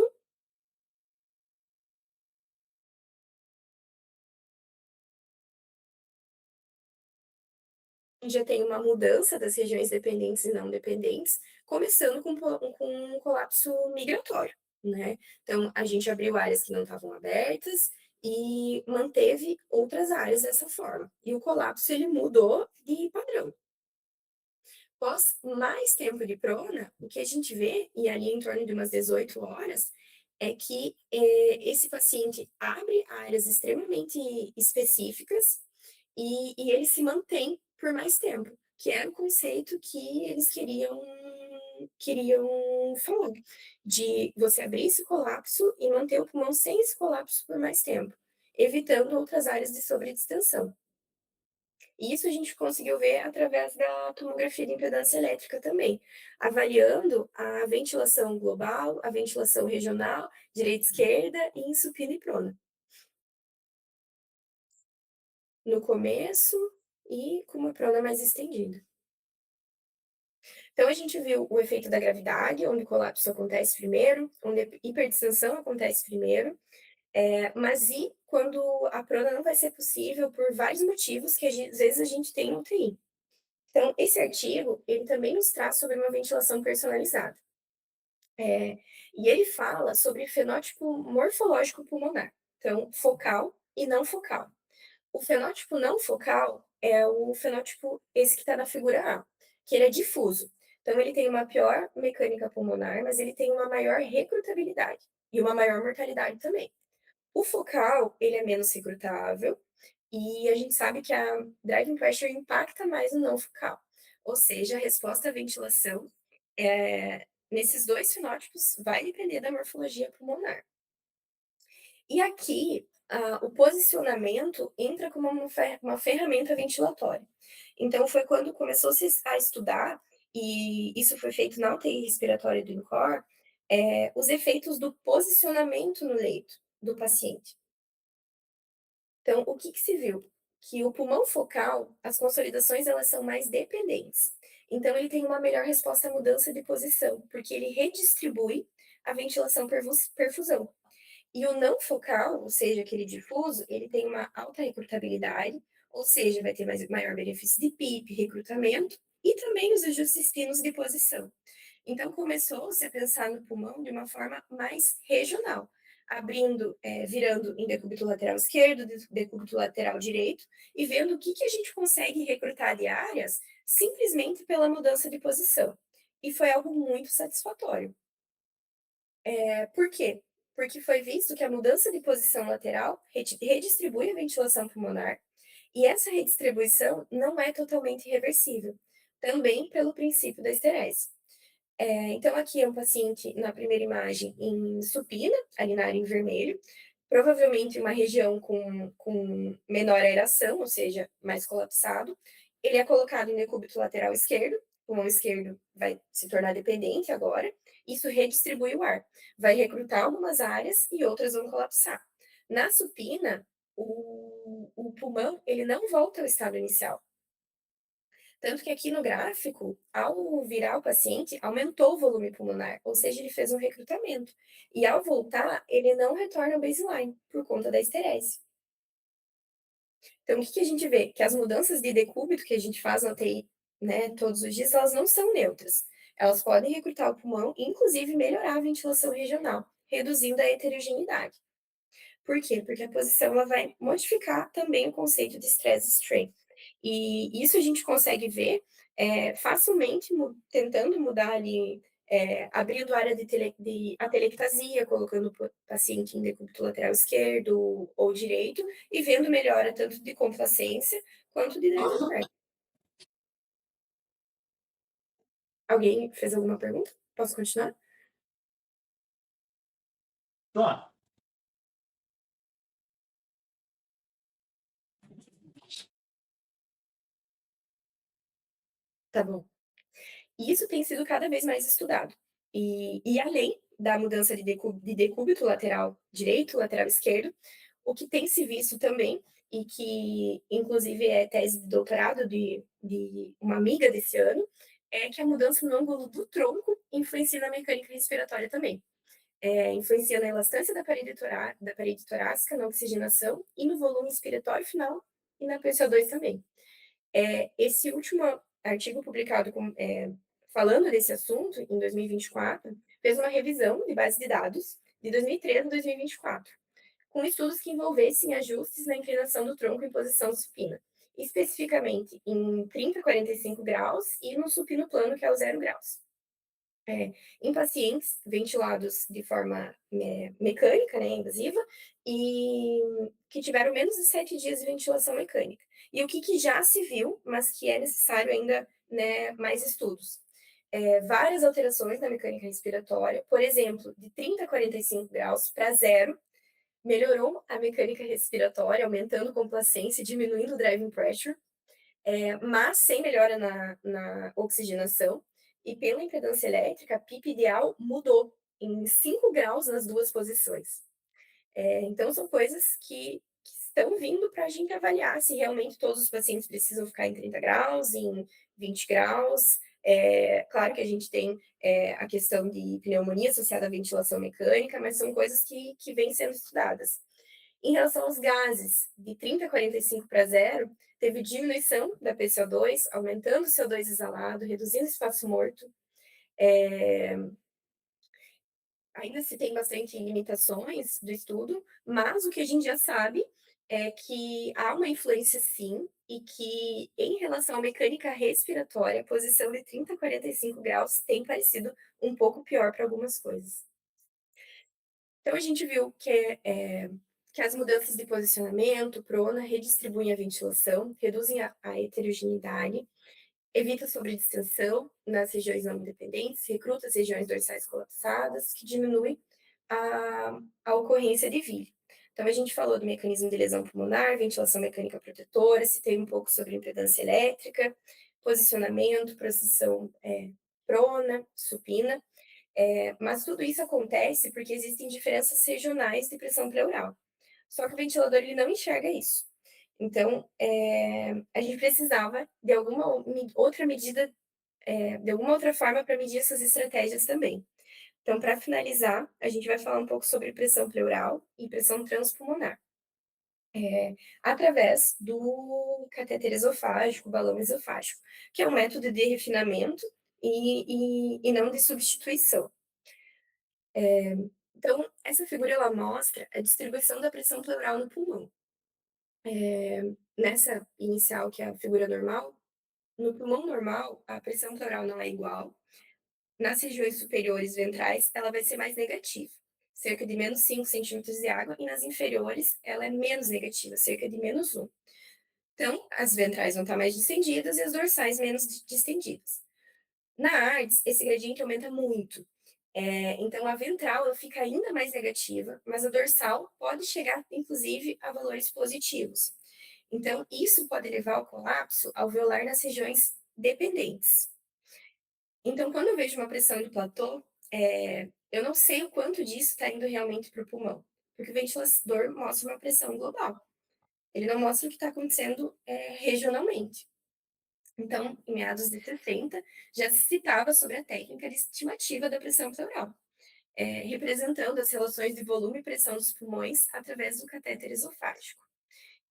a gente já tem uma mudança das regiões dependentes e não dependentes, começando com um colapso migratório, né. Então a gente abriu áreas que não estavam abertas e manteve outras áreas dessa forma. E o colapso ele mudou de padrão. Após mais tempo de prona, o que a gente vê, e ali em torno de umas 18 horas, é que esse paciente abre áreas extremamente específicas e ele se mantém por mais tempo, que era o conceito que eles queriam falar, de você abrir esse colapso e manter o pulmão sem esse colapso por mais tempo, evitando outras áreas de sobredistensão. E isso a gente conseguiu ver através da tomografia de impedância elétrica também, avaliando a ventilação global, a ventilação regional, direita e esquerda e em supino e prona. No começo e com uma prona mais estendida. Então a gente viu o efeito da gravidade, onde o colapso acontece primeiro, onde a hiperdistensão acontece primeiro, mas e quando a prona não vai ser possível por vários motivos que às vezes a gente tem no UTI. Então, esse artigo, ele também nos traz sobre uma ventilação personalizada. Eh, e ele fala sobre fenótipo morfológico pulmonar, então focal e não focal. O fenótipo não focal é o fenótipo esse que está na figura A, que ele é difuso. Então ele tem uma pior mecânica pulmonar, mas ele tem uma maior recrutabilidade e uma maior mortalidade também. O focal, ele é menos recrutável e a gente sabe que a driving pressure impacta mais no não focal, ou seja, a resposta à ventilação, nesses 2 fenótipos vai depender da morfologia pulmonar. E aqui, o posicionamento entra como uma ferramenta ventilatória. Então foi quando começou-se a estudar, e isso foi feito na UTI respiratória do INCOR, os efeitos do posicionamento no leito do paciente. Então, o que que se viu? Que o pulmão focal, as consolidações elas são mais dependentes. Então ele tem uma melhor resposta à mudança de posição, porque ele redistribui a ventilação perfusão. E o não focal, ou seja, aquele difuso, ele tem uma alta recrutabilidade, ou seja, vai ter maior benefício de PIP, recrutamento e também os ajustes finos de posição. Então começou-se a pensar no pulmão de uma forma mais regional, abrindo, virando em decúbito lateral esquerdo, decúbito lateral direito, e vendo o que, que a gente consegue recrutar de áreas simplesmente pela mudança de posição. E foi algo muito satisfatório. Por quê? Porque foi visto que a mudança de posição lateral redistribui a ventilação pulmonar, e essa redistribuição não é totalmente reversível, também pelo princípio da esterese. Então, aqui é um paciente, na primeira imagem, em supina, ali na área em vermelho, provavelmente uma região com menor aeração, ou seja, mais colapsado. Ele é colocado em decúbito lateral esquerdo, o pulmão esquerdo vai se tornar dependente agora, isso redistribui o ar, vai recrutar algumas áreas e outras vão colapsar. Na supina, o pulmão ele não volta ao estado inicial, tanto que aqui no gráfico, ao virar o paciente, aumentou o volume pulmonar, ou seja, ele fez um recrutamento. E ao voltar, ele não retorna ao baseline, por conta da esterese. Então, o que, que a gente vê? Que as mudanças de decúbito que a gente faz na UTI, né, todos os dias, elas não são neutras. Elas podem recrutar o pulmão e, inclusive, melhorar a ventilação regional, reduzindo a heterogeneidade. Por quê? Porque a posição ela vai modificar também o conceito de stress strain. E isso a gente consegue ver facilmente tentando mudar ali, abrindo a área de atelectasia, colocando o paciente em decúbito lateral esquerdo ou direito, e vendo melhora tanto de complacência quanto de diafragma. Alguém fez alguma pergunta? Posso continuar? Ó, Tá bom. E isso tem sido cada vez mais estudado. E além da mudança de decúbito lateral direito, lateral esquerdo, o que tem se visto também, e que inclusive é tese de doutorado de uma amiga desse ano, é que a mudança no ângulo do tronco influencia na mecânica respiratória também. Influencia na elastância da parede torácica, na oxigenação e no volume expiratório final e na PCO2 também. Esse último artigo publicado falando desse assunto, em 2024, fez uma revisão de base de dados de 2013 a 2024, com estudos que envolvessem ajustes na inclinação do tronco em posição supina, especificamente em 30 a 45 graus e no supino plano, que é o 0 graus. Em pacientes ventilados de forma mecânica, né, invasiva, e que tiveram menos de 7 dias de ventilação mecânica. E o que, que já se viu, mas que é necessário ainda, né, mais estudos. Várias alterações na mecânica respiratória, por exemplo, de 30 a 45 graus para 0, melhorou a mecânica respiratória, aumentando complacência, diminuindo o driving pressure, mas sem melhora na oxigenação. E pela impedância elétrica, a PIP ideal mudou em 5 graus nas duas posições. Então, são coisas que estão vindo para a gente avaliar se realmente todos os pacientes precisam ficar em 30 graus, em 20 graus. Claro que a gente tem a questão de pneumonia associada à ventilação mecânica, mas são coisas que vêm sendo estudadas. Em relação aos gases, de 30 a 45 para 0, teve diminuição da PCO2, aumentando o CO2 exalado, reduzindo o espaço morto. Ainda se tem bastante limitações do estudo, mas o que a gente já sabe é que há uma influência sim, e que em relação à mecânica respiratória, a posição de 30 a 45 graus tem parecido um pouco pior para algumas coisas. Então a gente viu que as mudanças de posicionamento, prona, redistribuem a ventilação, reduzem a heterogeneidade, evita sobredistensão nas regiões não independentes, recruta as regiões dorsais colapsadas, que diminui a ocorrência de VIR. Então, a gente falou do mecanismo de lesão pulmonar, ventilação mecânica protetora, citei um pouco sobre impedância elétrica, posicionamento, posição prona, supina, mas tudo isso acontece porque existem diferenças regionais de pressão pleural. Só que o ventilador ele não enxerga isso. Então, a gente precisava de alguma outra medida de alguma outra forma para medir essas estratégias também. Então, para finalizar, a gente vai falar um pouco sobre pressão pleural e pressão transpulmonar, através do catéter esofágico, balão esofágico, que é um método de refinamento e não de substituição. Então, essa figura ela mostra a distribuição da pressão pleural no pulmão. Nessa inicial, que é a figura normal, no pulmão normal, a pressão pleural não é igual. Nas regiões superiores ventrais, ela vai ser mais negativa, cerca de menos 5 centímetros de água, e nas inferiores, ela é menos negativa, cerca de menos 1. Então, as ventrais vão estar mais distendidas e as dorsais menos distendidas. Na AIDS, esse gradiente aumenta muito. Então, a ventral ela fica ainda mais negativa, mas a dorsal pode chegar, inclusive, a valores positivos. Então, isso pode levar ao colapso alveolar nas regiões dependentes. Então, quando eu vejo uma pressão de platô, eu não sei o quanto disso está indo realmente para o pulmão, porque o ventilador mostra uma pressão global. Ele não mostra o que está acontecendo regionalmente. Então, em meados de 60, já se citava sobre a técnica de estimativa da pressão pleural, representando as relações de volume e pressão dos pulmões através do catéter esofágico.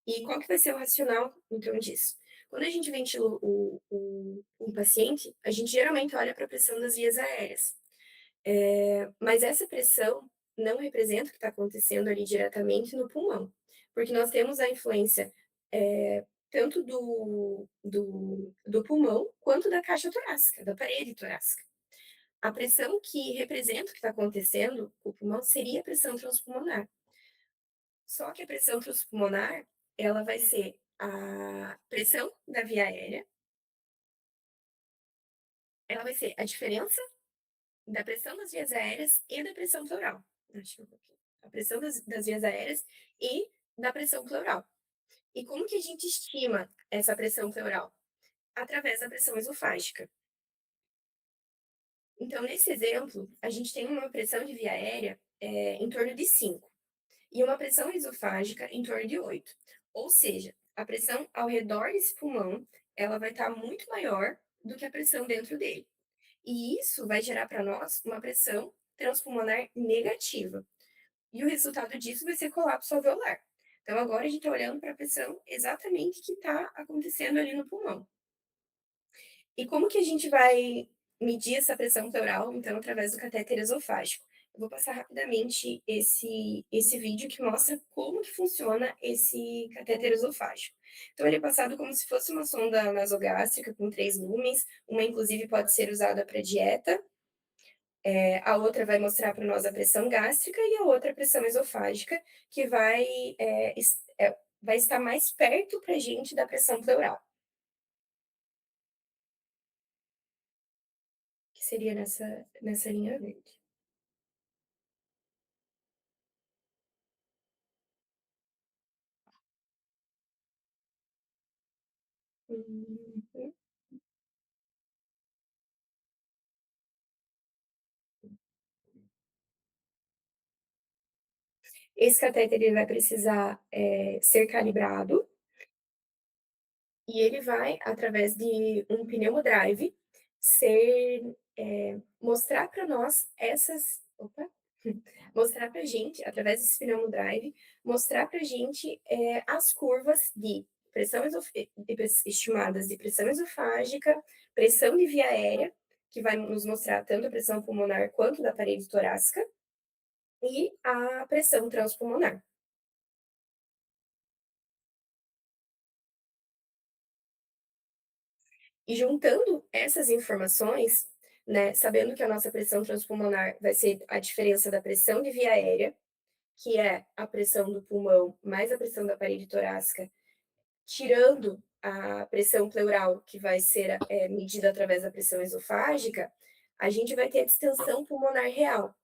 E qual que vai ser o racional, então, disso? Quando a gente ventila um paciente, a gente geralmente olha para a pressão das vias aéreas. Mas essa pressão não representa o que está acontecendo ali diretamente no pulmão, porque nós temos a influência tanto do pulmão quanto da caixa torácica, da parede torácica. A pressão que representa o que está acontecendo no pulmão seria a pressão transpulmonar. Só que a pressão transpulmonar, ela vai ser a pressão da via aérea, ela vai ser a diferença da pressão das vias aéreas e da pressão pleural. Deixa eu ver aqui. A pressão das vias aéreas e da pressão pleural. E como que a gente estima essa pressão pleural? Através da pressão esofágica. Então, nesse exemplo, a gente tem uma pressão de via aérea em torno de 5 e uma pressão esofágica em torno de 8. Ou seja, a pressão ao redor desse pulmão, ela vai estar muito maior do que a pressão dentro dele. E isso vai gerar para nós uma pressão transpulmonar negativa. E o resultado disso vai ser colapso alveolar. Então, agora a gente está olhando para a pressão exatamente que está acontecendo ali no pulmão. E como que a gente vai medir essa pressão pleural, então, através do catéter esofágico? Eu vou passar rapidamente esse vídeo que mostra como que funciona esse catéter esofágico. Então, ele é passado como se fosse uma sonda nasogástrica com 3 lúmens, uma inclusive pode ser usada para dieta, a outra vai mostrar para nós a pressão gástrica e a outra a pressão esofágica, que vai estar mais perto para a gente da pressão pleural, que seria nessa linha verde. Uhum. Esse catéter ele vai precisar, ser calibrado, e ele vai, através de um pneumodrive, mostrar para nós mostrar para gente, através desse pneumodrive, mostrar para gente, as curvas de pressão estimadas de pressão esofágica, pressão de via aérea, que vai nos mostrar tanto a pressão pulmonar quanto da parede torácica, e a pressão transpulmonar. E juntando essas informações, né, sabendo que a nossa pressão transpulmonar vai ser a diferença da pressão de via aérea, que é a pressão do pulmão mais a pressão da parede torácica, tirando a pressão pleural, que vai ser medida através da pressão esofágica, a gente vai ter a distensão pulmonar real.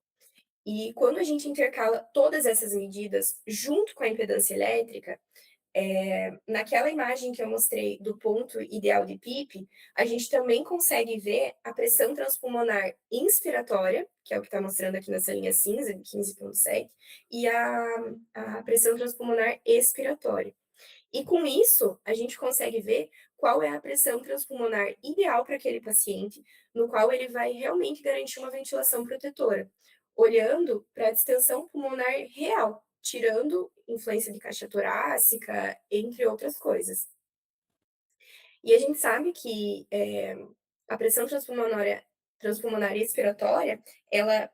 E quando a gente intercala todas essas medidas junto com a impedância elétrica, naquela imagem que eu mostrei do ponto ideal de PIP, a gente também consegue ver a pressão transpulmonar inspiratória, que é o que está mostrando aqui nessa linha cinza, de 15,7, e a pressão transpulmonar expiratória. E com isso, a gente consegue ver qual é a pressão transpulmonar ideal para aquele paciente, no qual ele vai realmente garantir uma ventilação protetora, olhando para a distensão pulmonar real, tirando influência de caixa torácica, entre outras coisas. E a gente sabe que, a pressão transpulmonar expiratória, ela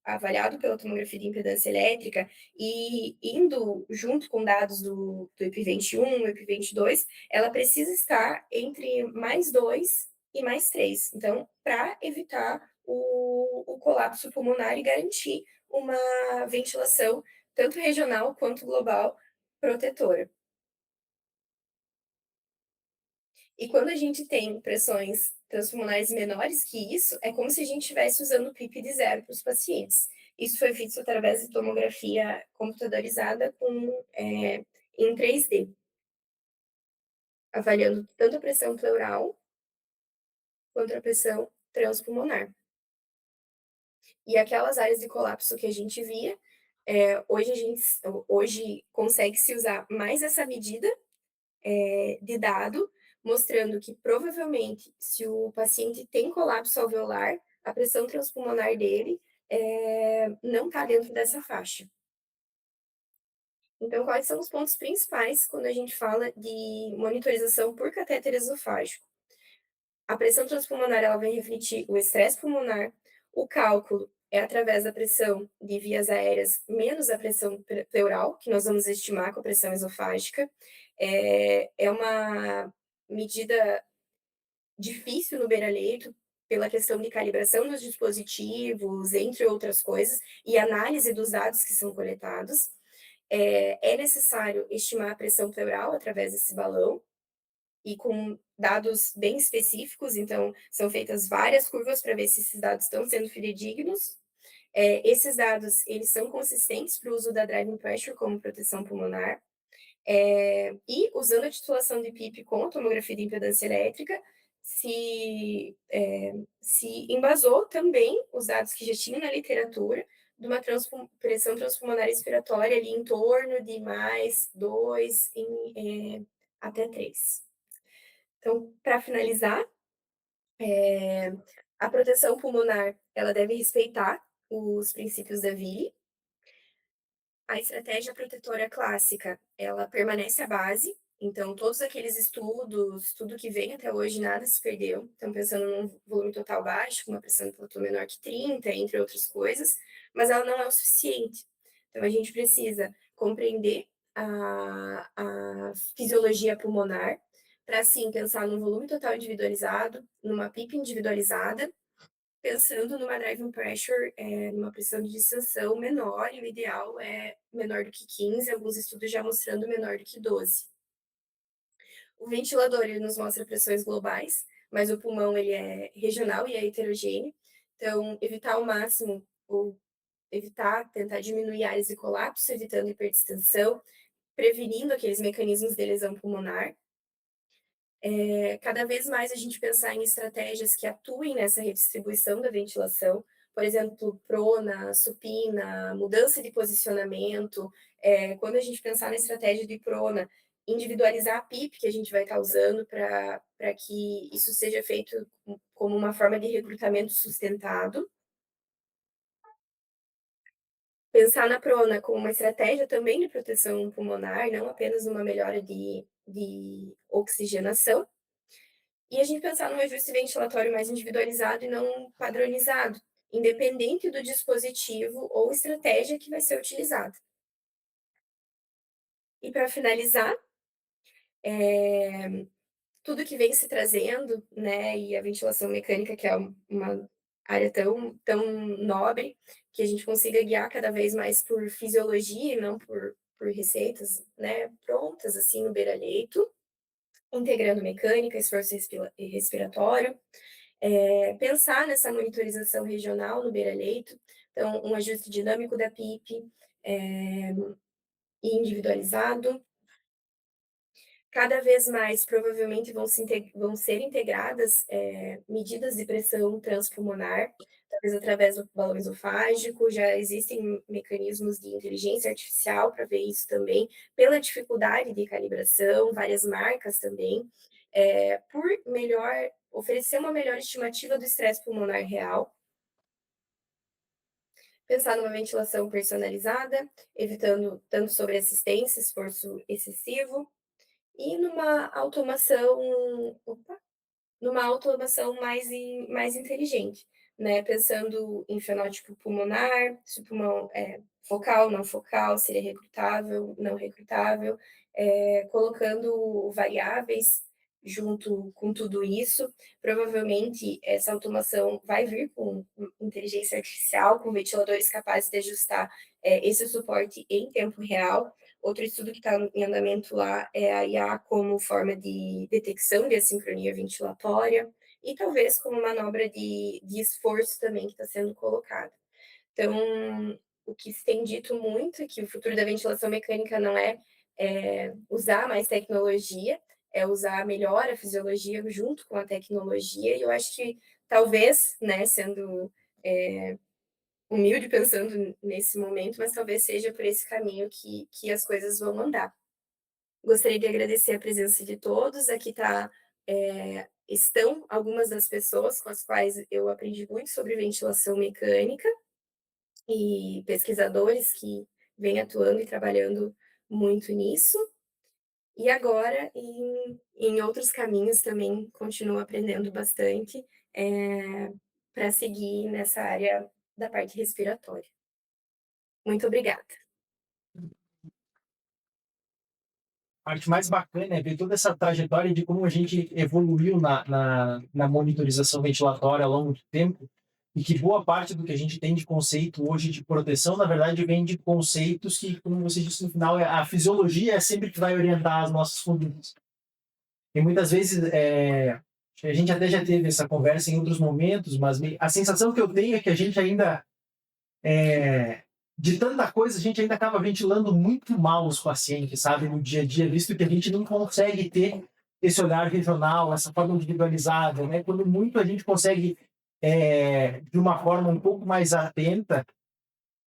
avaliado pela tomografia de impedância elétrica e indo junto com dados do EP21, EP22, ela precisa estar entre +2 e +3. Então, para evitar o colapso pulmonar e garantir uma ventilação, tanto regional quanto global, protetora. E quando a gente tem pressões transpulmonares menores que isso, é como se a gente estivesse usando o PIP de zero para os pacientes. Isso foi feito através de tomografia computadorizada em 3D, avaliando tanto a pressão pleural quanto a pressão transpulmonar. E aquelas áreas de colapso que a gente via, hoje consegue-se usar mais essa medida de dado, mostrando que provavelmente, se o paciente tem colapso alveolar, a pressão transpulmonar dele não está dentro dessa faixa. Então, quais são os pontos principais quando a gente fala de monitorização por catéter esofágico? A pressão transpulmonar ela vai refletir o estresse pulmonar, o cálculo é através da pressão de vias aéreas menos a pressão pleural, que nós vamos estimar com a pressão esofágica. É uma medida difícil no beira-leito, pela questão de calibração dos dispositivos, entre outras coisas, e análise dos dados que são coletados. É necessário estimar a pressão pleural através desse balão, e com dados bem específicos, então são feitas várias curvas para ver se esses dados estão sendo fidedignos. Esses dados, eles são consistentes para o uso da driving pressure como proteção pulmonar. E usando a titulação de PIP com a tomografia de impedância elétrica, se embasou também os dados que já tinham na literatura de uma pressão transpulmonar expiratória ali em torno de +2 até 3. Então, para finalizar, a proteção pulmonar, ela deve respeitar os princípios da VIR. A estratégia protetora clássica, ela permanece a base, então todos aqueles estudos, tudo que vem até hoje, nada se perdeu. Então, pensando num volume total baixo, com uma pressão de platô menor que 30, entre outras coisas, mas ela não é o suficiente. Então, a gente precisa compreender a fisiologia pulmonar, para assim pensar num volume total individualizado, numa PIP individualizada, pensando numa driving pressure, numa pressão de distensão menor, e o ideal é menor do que 15, alguns estudos já mostrando menor do que 12. O ventilador, ele nos mostra pressões globais, mas o pulmão, ele é regional e é heterogêneo, então evitar ao máximo, ou evitar, tentar diminuir áreas de colapso, evitando hiperdistensão, prevenindo aqueles mecanismos de lesão pulmonar. Cada vez mais a gente pensar em estratégias que atuem nessa redistribuição da ventilação, por exemplo, prona, supina, mudança de posicionamento. Quando a gente pensar na estratégia de prona, individualizar a PIP que a gente vai estar usando para que isso seja feito como uma forma de recrutamento sustentado. Pensar na prona como uma estratégia também de proteção pulmonar, não apenas uma melhora de oxigenação. E a gente pensar num ajuste ventilatório mais individualizado e não padronizado, independente do dispositivo ou estratégia que vai ser utilizada. E para finalizar, tudo que vem se trazendo, né, e a ventilação mecânica, que é uma área tão nobre, que a gente consiga guiar cada vez mais por fisiologia e não por receitas, né, prontas, assim, no beira-leito, integrando mecânica, esforço respiratório. Pensar nessa monitorização regional no beira-leito, então um ajuste dinâmico da PIP, e individualizado. Cada vez mais, provavelmente, vão ser integradas medidas de pressão transpulmonar, talvez através do balão esofágico, já existem mecanismos de inteligência artificial para ver isso também, pela dificuldade de calibração, várias marcas também. por oferecer uma melhor estimativa do estresse pulmonar real, pensar numa ventilação personalizada, evitando tanto sobreassistência, esforço excessivo, e numa automação mais inteligente, né, pensando em fenótipo pulmonar, se o pulmão é focal, não focal, se ele é recrutável, não recrutável, colocando variáveis junto com tudo isso. Provavelmente essa automação vai vir com inteligência artificial, com ventiladores capazes de ajustar, esse suporte em tempo real. Outro estudo que está em andamento lá é a IA como forma de detecção de assincronia ventilatória e talvez como manobra de esforço também que está sendo colocada. Então, o que se tem dito muito é que o futuro da ventilação mecânica não é usar mais tecnologia, é usar melhor a fisiologia junto com a tecnologia, e eu acho que talvez, né, sendo humilde pensando nesse momento, mas talvez seja por esse caminho que as coisas vão andar. Gostaria de agradecer a presença de todos. Aqui estão algumas das pessoas com as quais eu aprendi muito sobre ventilação mecânica e pesquisadores que vêm atuando e trabalhando muito nisso. E agora, em outros caminhos também continuo aprendendo bastante, para seguir nessa área da parte respiratória. Muito obrigada. A parte mais bacana é ver toda essa trajetória de como a gente evoluiu na monitorização ventilatória ao longo do tempo e que boa parte do que a gente tem de conceito hoje de proteção, na verdade, vem de conceitos que, como você disse no final, a fisiologia é sempre que vai orientar as nossas condutas. E muitas vezes, a gente até já teve essa conversa em outros momentos, mas a sensação que eu tenho é que a gente ainda de tanta coisa, a gente ainda acaba ventilando muito mal os pacientes, sabe, no dia a dia, visto que a gente não consegue ter esse olhar regional, essa forma individualizada, né? Quando muito a gente consegue, de uma forma um pouco mais atenta,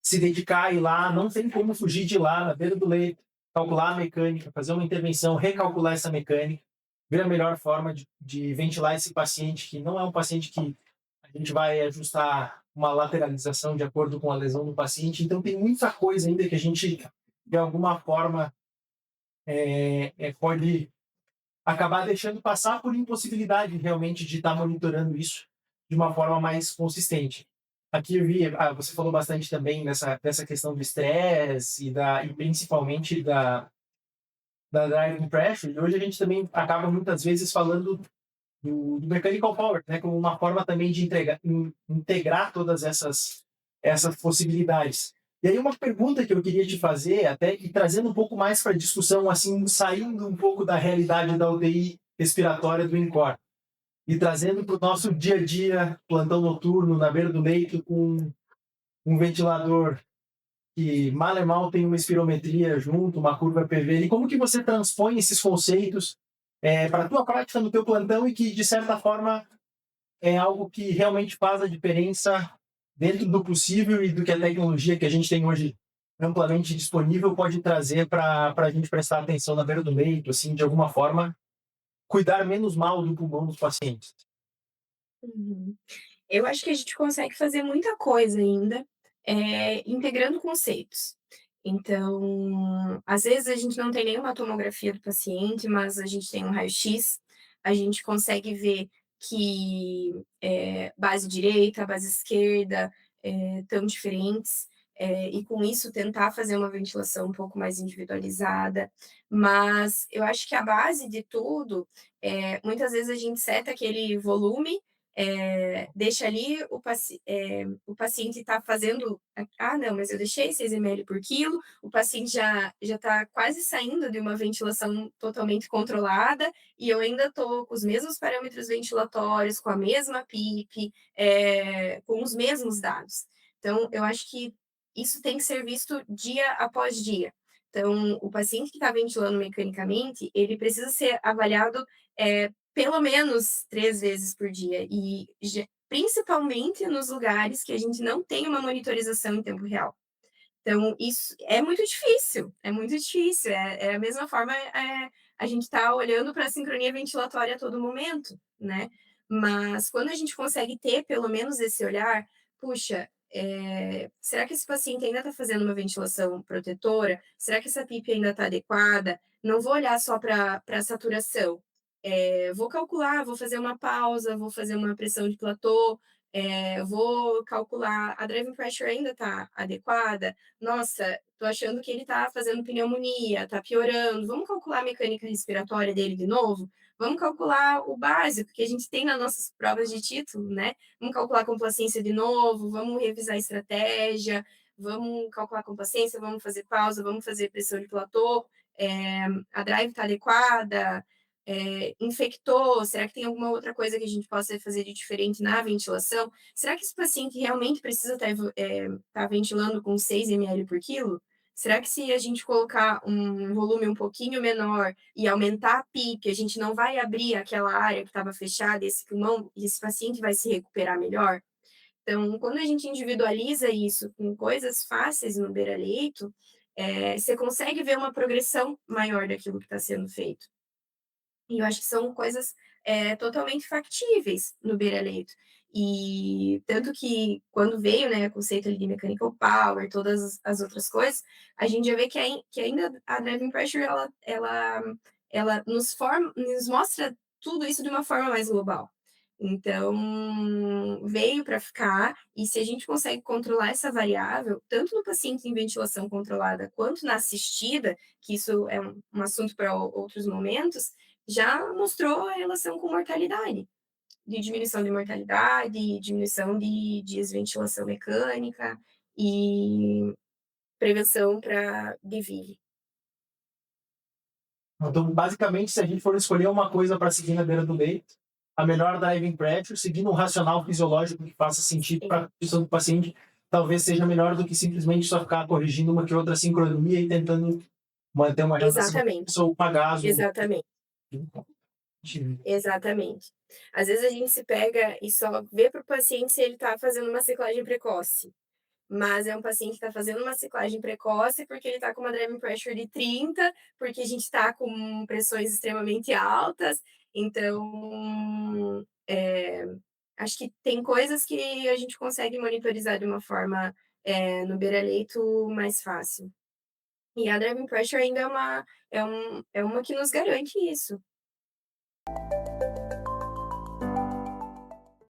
se dedicar a ir lá, não tem como fugir de ir lá, na beira do leito, calcular a mecânica, fazer uma intervenção, recalcular essa mecânica, ver a melhor forma de ventilar esse paciente, que não é um paciente que a gente vai ajustar uma lateralização de acordo com a lesão do paciente. Então, tem muita coisa ainda que a gente, de alguma forma, pode acabar deixando passar por impossibilidade realmente de estar monitorando isso de uma forma mais consistente. Aqui eu vi, você falou bastante também dessa questão do estresse e principalmente da driving pressure, e hoje a gente também acaba muitas vezes falando do Mechanical Power, né, como uma forma também de integrar todas essas possibilidades. E aí uma pergunta que eu queria te fazer, até e trazendo um pouco mais para a discussão, assim, saindo um pouco da realidade da UTI respiratória do INCOR, e trazendo para o nosso dia a dia, plantão noturno, na beira do leito, com um ventilador que mal e mal tem uma espirometria junto, uma curva PV, e como que você transpõe esses conceitos para a tua prática no teu plantão e que, de certa forma, é algo que realmente faz a diferença dentro do possível e do que a tecnologia que a gente tem hoje amplamente disponível pode trazer para a gente prestar atenção na beira do leito, assim, de alguma forma, cuidar menos mal do pulmão dos pacientes. Uhum. Eu acho que a gente consegue fazer muita coisa ainda, integrando conceitos. Então, às vezes a gente não tem nenhuma tomografia do paciente, mas a gente tem um raio-x, a gente consegue ver que, base direita, base esquerda, estão diferentes, e com isso tentar fazer uma ventilação um pouco mais individualizada. Mas eu acho que a base de tudo, muitas vezes a gente seta aquele volume, deixa ali o paciente está fazendo, ah, não, mas eu deixei 6 ml por quilo, o paciente já está quase saindo de uma ventilação totalmente controlada e eu ainda estou com os mesmos parâmetros ventilatórios, com a mesma PIP, com os mesmos dados. Então, eu acho que isso tem que ser visto dia após dia. Então, o paciente que está ventilando mecanicamente, ele precisa ser avaliado pelo menos 3 vezes por dia, e principalmente nos lugares que a gente não tem uma monitorização em tempo real. Então, isso é muito difícil, é muito difícil. É a mesma forma, a gente está olhando para a sincronia ventilatória a todo momento, né? Mas quando a gente consegue ter pelo menos esse olhar, puxa, será que esse paciente ainda está fazendo uma ventilação protetora? Será que essa PIP ainda está adequada? Não vou olhar só para a saturação. Vou calcular, vou fazer uma pausa, vou fazer uma pressão de platô, vou calcular a driving pressure ainda está adequada? Nossa, tô achando que ele está fazendo pneumonia, está piorando. Vamos calcular a mecânica respiratória dele de novo? Vamos calcular o básico que a gente tem nas nossas provas de título, né? Vamos calcular a complacência de novo, vamos revisar a estratégia, vamos calcular a complacência, vamos fazer pausa, vamos fazer pressão de platô, a drive está adequada, infectou, será que tem alguma outra coisa que a gente possa fazer de diferente na ventilação? Será que esse paciente realmente precisa estar ventilando com 6 ml por quilo? Será que se a gente colocar um volume um pouquinho menor e aumentar a PIP, a gente não vai abrir aquela área que estava fechada, esse pulmão, e esse paciente vai se recuperar melhor? Então, quando a gente individualiza isso com coisas fáceis no beira-leito, você consegue ver uma progressão maior daquilo que está sendo feito. E eu acho que são coisas, totalmente factíveis no beira-leito. E tanto que quando veio, né, o conceito ali de mechanical power, todas as outras coisas, a gente já vê que ainda a driving pressure ela nos mostra tudo isso de uma forma mais global. Então, veio para ficar, e se a gente consegue controlar essa variável, tanto no paciente em ventilação controlada quanto na assistida, que isso é um assunto para outros momentos, já mostrou a relação com mortalidade, de diminuição de mortalidade, diminuição de desventilação mecânica e prevenção para DVIR. Então, basicamente, se a gente for escolher uma coisa para seguir na beira do leito, a melhor driving pressure, seguindo um racional fisiológico que faça sentido para a condição do paciente, talvez seja melhor do que simplesmente só ficar corrigindo uma que outra sincronia e tentando manter uma relação Exatamente, ou pagar as exatamente, exatamente. Às vezes a gente se pega e só vê para o paciente se ele está fazendo uma ciclagem precoce. Mas é um paciente que está fazendo uma ciclagem precoce, porque ele está com uma driving pressure de 30, porque a gente está com pressões extremamente altas. Então, acho que tem coisas que a gente consegue monitorizar de uma forma, no beira-leito mais fácil. E a driving pressure ainda é uma que nos garante isso.